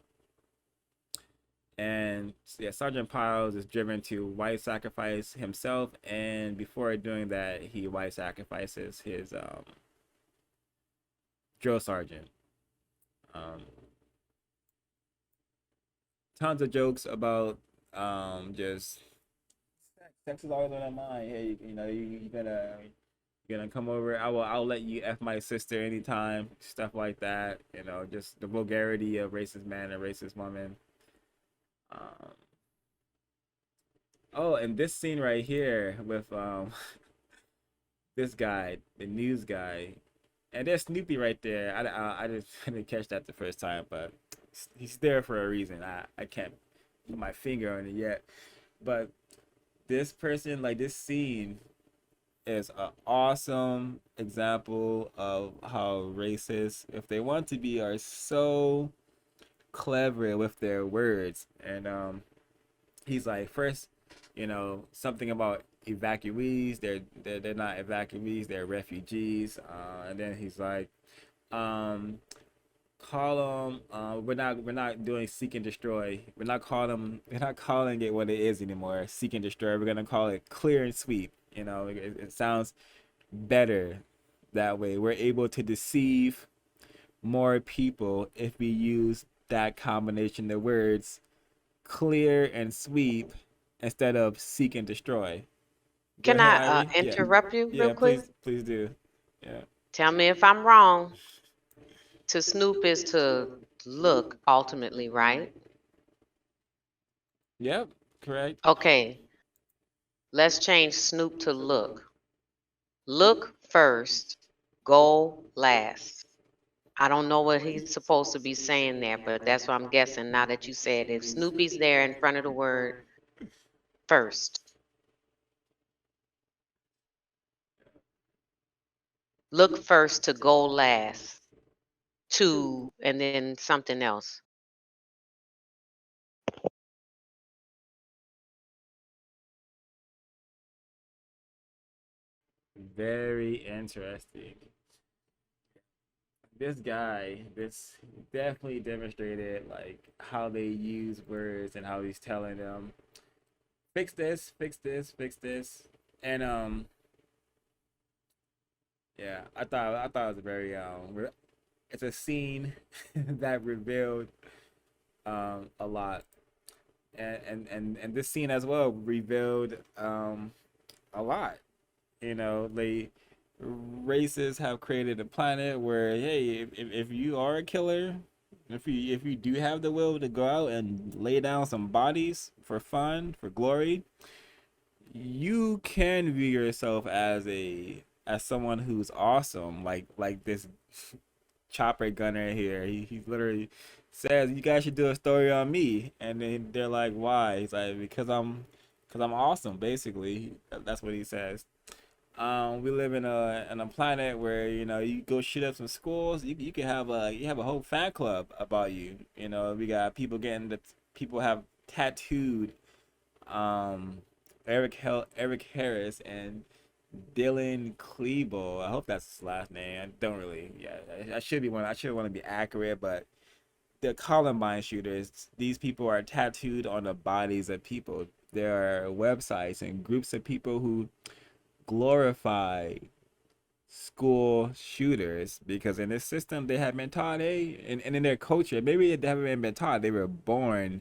And yeah, Sergeant Piles is driven to white sacrifice himself, and before doing that, he white sacrifices his drill sergeant. Tons of jokes about just sex is always on my mind. Hey, you're gonna come over. I'll let you f my sister anytime. Stuff like that. Just the vulgarity of racist man and racist woman. Um, oh, and this scene right here with this guy, the news guy, and there's Snoopy right there. I just I didn't catch that the first time, but he's there for a reason. I can't put my finger on it yet, but this person, like this scene, is an awesome example of how racists, if they want to be, are so clever with their words. And he's like, first, something about evacuees. They're not evacuees. They're refugees. And then he's like, call them. We're not doing seek and destroy. We're not calling it what it is anymore. Seek and destroy. We're gonna call it clear and sweep. It sounds better that way. We're able to deceive more people if we use that combination of words, clear and sweep, instead of seek and destroy. Go Can ahead, I Irie. Yeah, interrupt you real yeah. quick? Please do. Yeah. Tell me if I'm wrong. To snoop is to look ultimately, right? Yep. Correct. Okay. Let's change Snoop to look. Look first, go last. I don't know what he's supposed to be saying there, but that's what I'm guessing now that you said. If Snoopy's there in front of the word first, look first to go last, to, and then something else. Very interesting. This definitely demonstrated like how they use words and how he's telling them, fix this, fix this, fix this, and yeah, I thought it was very it's a scene that revealed a lot, and this scene as well revealed a lot. You know, they races have created a planet where, hey, if you are a killer, if you do have the will to go out and lay down some bodies for fun, for glory, you can view yourself as someone who's awesome, like this chopper gunner here. He literally says you guys should do a story on me, and then they're like, why? He's like, because I'm awesome, basically. That's what he says. We live in a planet where, you know, you go shoot up some schools. You can have a whole fan club about you. You know, we got people have tattooed um Eric Harris and Dylan Klebold. I hope that's his last name. I don't really. Yeah, I should want to be accurate, but the Columbine shooters. These people are tattooed on the bodies of people. There are websites and groups of people who glorify school shooters because in this system they have been taught, and in their culture, maybe they haven't been taught, they were born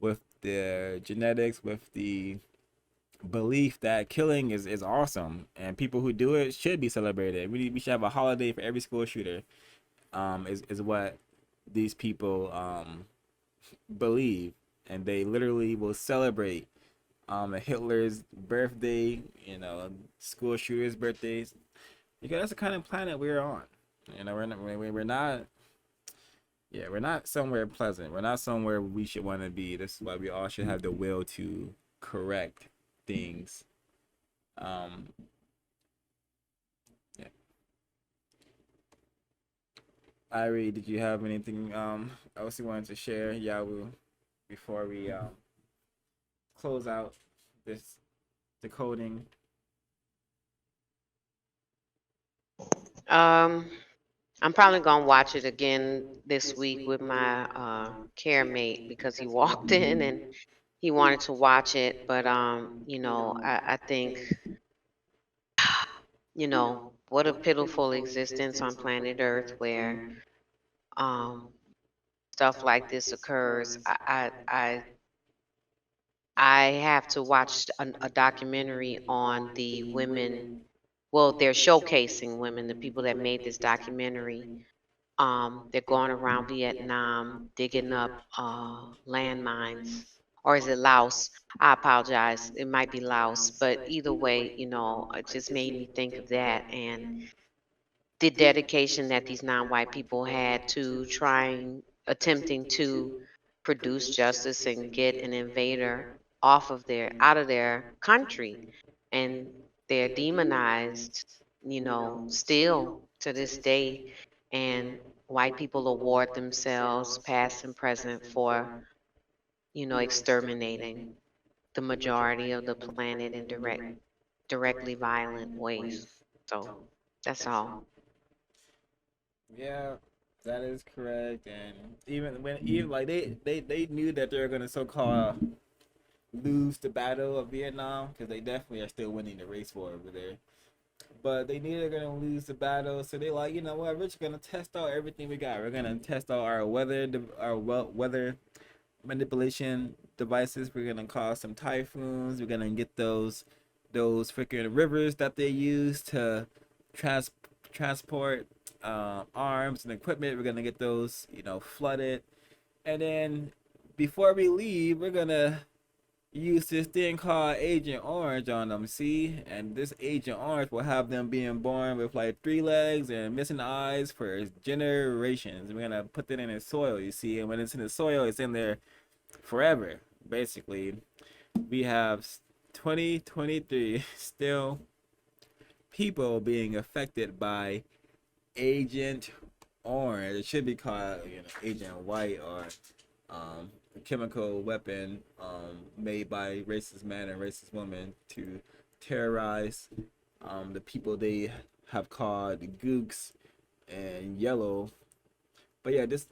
with the genetics, with the belief that killing is awesome, and people who do it should be celebrated. We should have a holiday for every school shooter. Is what these people believe, and they literally will celebrate Hitler's birthday, you know, school shooters' birthdays, because that's the kind of planet we're on. You know, we're not, yeah, we're not somewhere pleasant. We're not somewhere we should want to be. This is why we all should have the will to correct things. Um, yeah. Irie, did you have anything else you wanted to share, Yawu, before we close out this decoding? Um, I'm probably gonna watch it again this week with my care mate because he walked in and he wanted to watch it. But I think what a pitiful existence on planet Earth where um stuff like this occurs. I have to watch a documentary on the women. Well, they're showcasing women, the people that made this documentary. They're going around Vietnam digging up landmines, or is it Laos? I apologize. It might be Laos, but either way, it just made me think of that and the dedication that these non-white people had to attempting to produce justice and get an invader out of their country, and they're demonized, still to this day, and white people award themselves past and present for exterminating the majority of the planet in directly violent ways. So that's all. Yeah, that is correct. And even like they knew that they were gonna so-called lose the battle of Vietnam, because they definitely are still winning the race war over there. But they knew they're gonna lose the battle, so they like, you know what, we're just gonna test out everything we got. We're gonna test out our weather manipulation devices. We're gonna cause some typhoons. We're gonna get those freaking rivers that they use to trans transport arms and equipment. We're gonna get those, flooded, and then before we leave, we're gonna use this thing called Agent Orange on them, see? And this Agent Orange will have them being born with like 3 legs and missing eyes for generations. We're gonna put that in the soil, you see? And when it's in the soil, it's in there forever, basically. We have 2023 still people being affected by Agent Orange. It should be called, Agent White, or a chemical weapon made by racist man and racist woman to terrorize the people they have called gooks and yellow. But yeah, this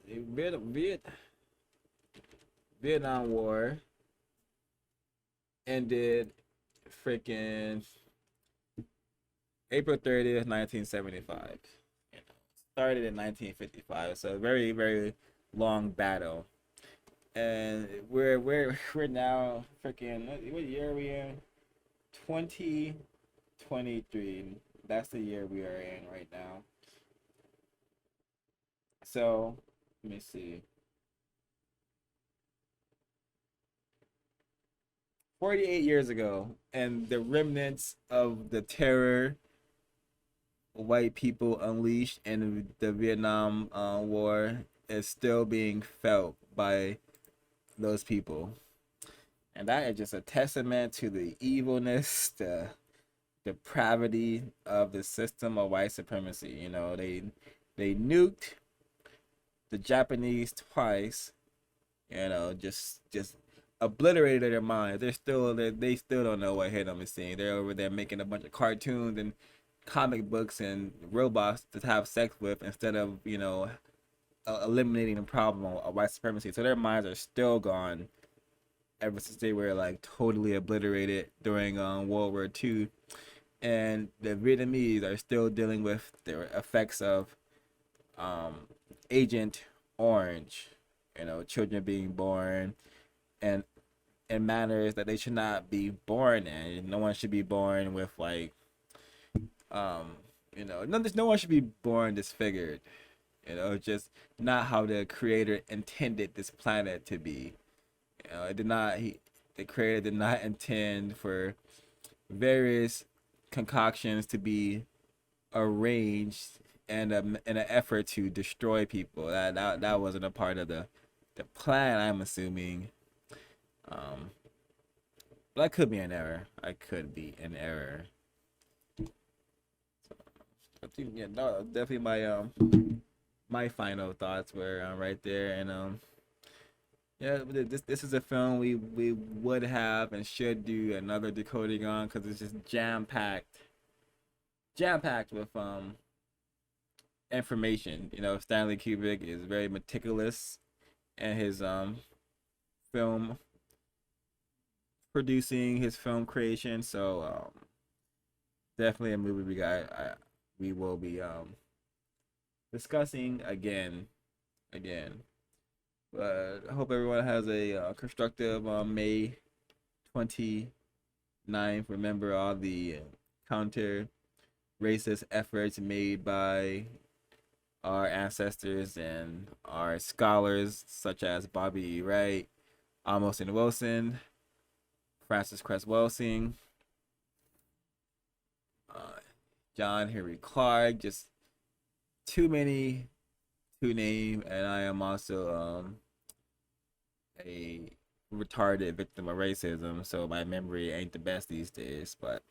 Vietnam War ended freaking April 30th, 1975. Started in 1955. So a very, very long battle. And we're now freaking, what year are we in? 2023. That's the year we are in right now. So let me see. 48 years ago, and the remnants of the terror white people unleashed in the Vietnam War is still being felt by those people. And that is just a testament to the evilness, the depravity of the system of white supremacy. They nuked the Japanese twice, just obliterated their minds. They still don't know what hit them is seeing. They're over there making a bunch of cartoons and comic books and robots to have sex with, instead of eliminating the problem of white supremacy. So their minds are still gone ever since they were like totally obliterated during World War II. And the Vietnamese are still dealing with the effects of Agent Orange. Children being born and in manners that they should not be born in. No one should be born with like no one should be born disfigured. Just not how the creator intended this planet to be. It did not. The creator did not intend for various concoctions to be arranged and in an effort to destroy people. That wasn't a part of the plan, I'm assuming. But I could be an error. So, I think, yeah, no, definitely my final thoughts were right there. And yeah, this is a film we would have and should do another decoding on, because it's just jam packed with information. Stanley Kubrick is very meticulous in his film producing, his film creation. So definitely a movie we will be discussing again. But I hope everyone has a constructive May 29th. Remember all the counter racist efforts made by our ancestors and our scholars, such as Bobby E. Wright, Amos N. Wilson, Francis Cress Welsing, John Henry Clark. Just too many to name. And I am also a retarded victim of racism, so my memory ain't the best these days. But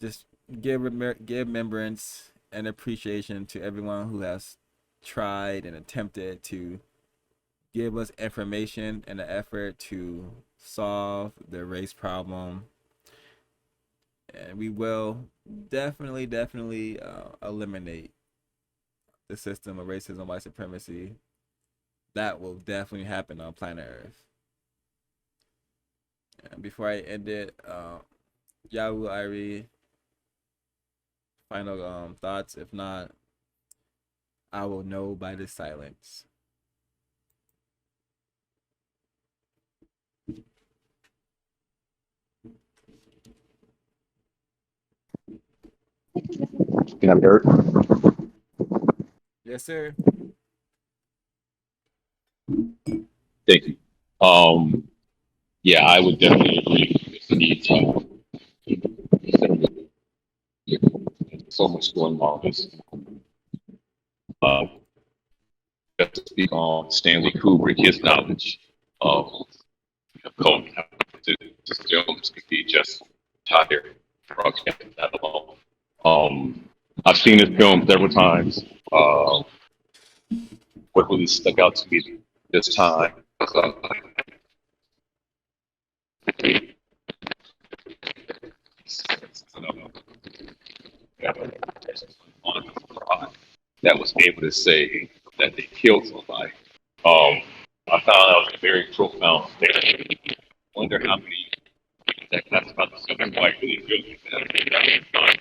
just give remembrance and appreciation to everyone who has tried and attempted to give us information in an effort to solve the race problem. And we will definitely eliminate the system of racism, white supremacy. That will definitely happen on planet Earth. And before I end it, Yahoo Irie, final thoughts. If not, I will know by the silence. Can I be heard? Yes, sir. Thank you. yeah, I would definitely agree. This needs so much going on. Uh, just to speak on Stanley Kubrick, his knowledge of code to, films could be just entire broadcast that alone. I've seen this film several times. What really stuck out to me this time was that was able to say that they killed somebody. Um, I found that was a very profound statement. Wonder how many that that's about the Southern white really feel like that.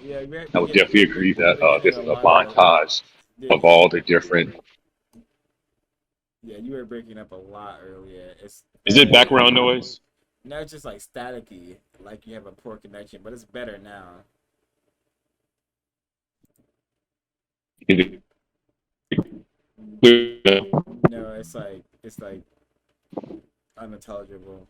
Yeah, I would definitely agree you're that breaking in this a is a lot of. montage Yeah, of all the different. yeah, you were breaking up a lot earlier. It's Is it background noise? now it's just like staticky, like you have a poor connection, but it's better now. Is it clear? No, it's like unintelligible.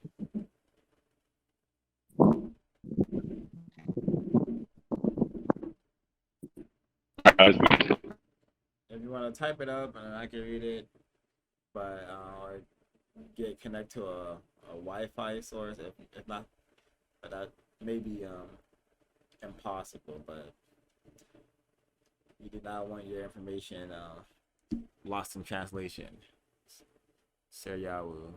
If you want to type it up and I can read it, but or get connect to a Wi-Fi source. If not, but that may be impossible. But you did not want your information lost in translation. Seryawu.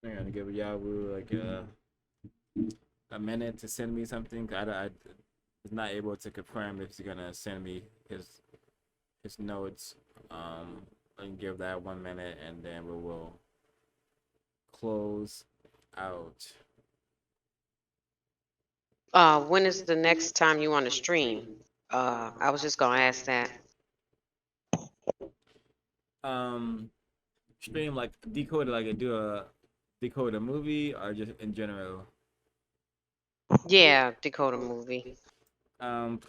I'm gonna give Yawu like a minute to send me something. I was not able to confirm if he's gonna send me his notes. And give that 1 minute, and then we will close out. When is the next time you want to stream? I was just gonna ask that. Um, Stream like decode like I do a decode a movie or just in general. Yeah, Dakota movie. Um,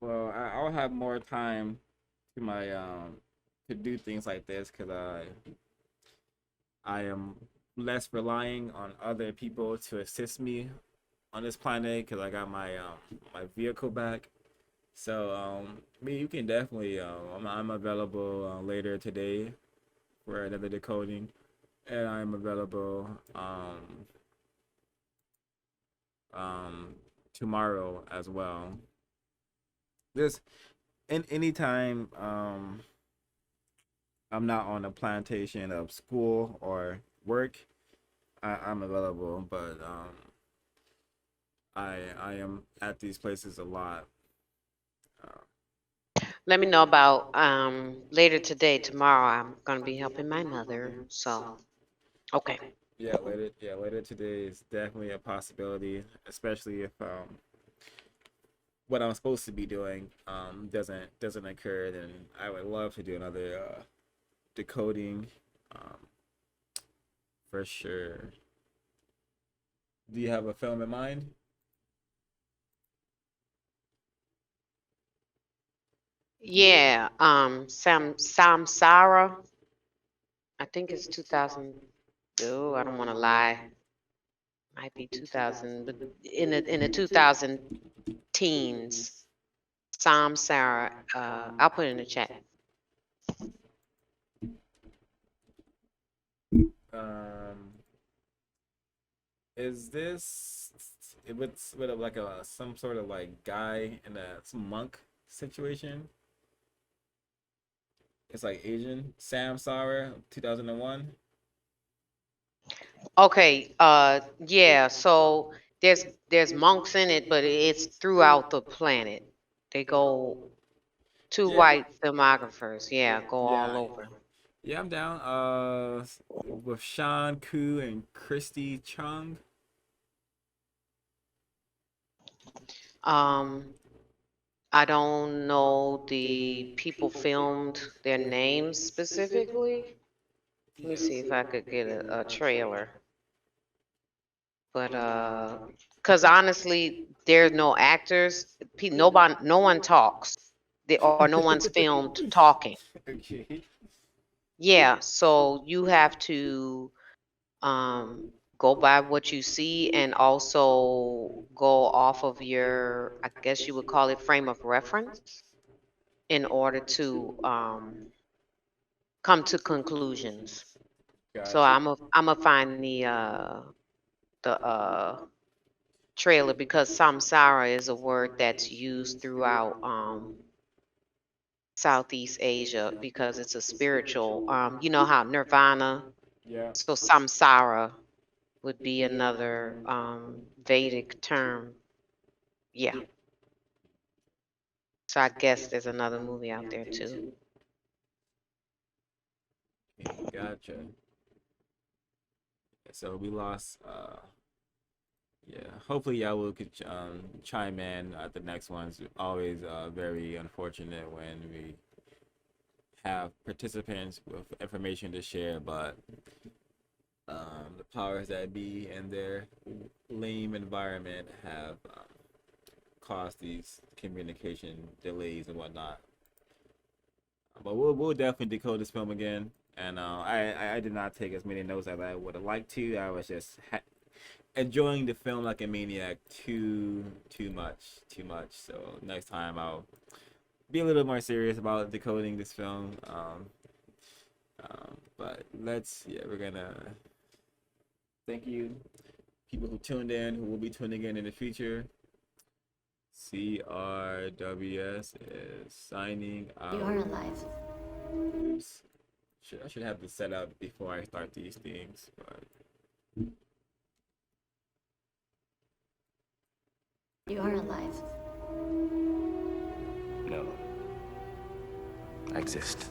well, I'll have more time to my to do things like this because I am less relying on other people to assist me on this planet because I got my vehicle back. So me, you can definitely I'm available later today for another decoding, and I'm available tomorrow as well. This in anytime I'm not on a plantation of school or work, I'm available, but I am at these places a lot. Let me know about later today. Tomorrow, I'm gonna be helping my mother. So, okay. Later today is definitely a possibility, especially if what I'm supposed to be doing doesn't occur. Then I would love to do another decoding, um, for sure. Do you have a film in mind? Yeah. Samsara. I think it's 2000. Oh, I don't want to lie. Might be 2000, but in the 2000 teens. Samsara. I'll put it in the chat. Um, is this with like a some sort of like guy in a some monk situation? It's like Asian. Sam Sara, 2001. Okay. Yeah. So there's monks in it, but it's throughout the planet. They go two Yeah, white filmographers. Yeah, go all yeah, over. Yeah, I'm down. With Sean Koo and Christy Chung. Um, I don't know the people filmed their names specifically. Let me see if I could get a trailer. But because honestly, there's no actors. Nobody, no one talks. Or no one's filmed talking. Okay. Yeah, so you have to go by what you see and also go off of your, I guess you would call it, frame of reference in order to come to conclusions. So Gotcha. I'm a find the trailer because samsara is a word that's used throughout Southeast Asia because it's a spiritual. You know how nirvana, Yeah. so samsara would be another Vedic term. Yeah. So I guess there's another movie out there too. Okay, gotcha. So we lost. Yeah. Hopefully, y'all will could chime in at the next ones. Always very unfortunate when we have participants with information to share, but the powers that be and their lame environment have caused these communication delays and whatnot. But we'll definitely decode this film again. And I did not take as many notes as I would have liked to. I was just enjoying the film like a maniac too much. So next time I'll be a little more serious about decoding this film. But we're gonna thank you people who tuned in, who will be tuning in the future. CRWS is signing out. You are alive. Oops. I should have this set up before I start these things, but You are alive. No. I exist.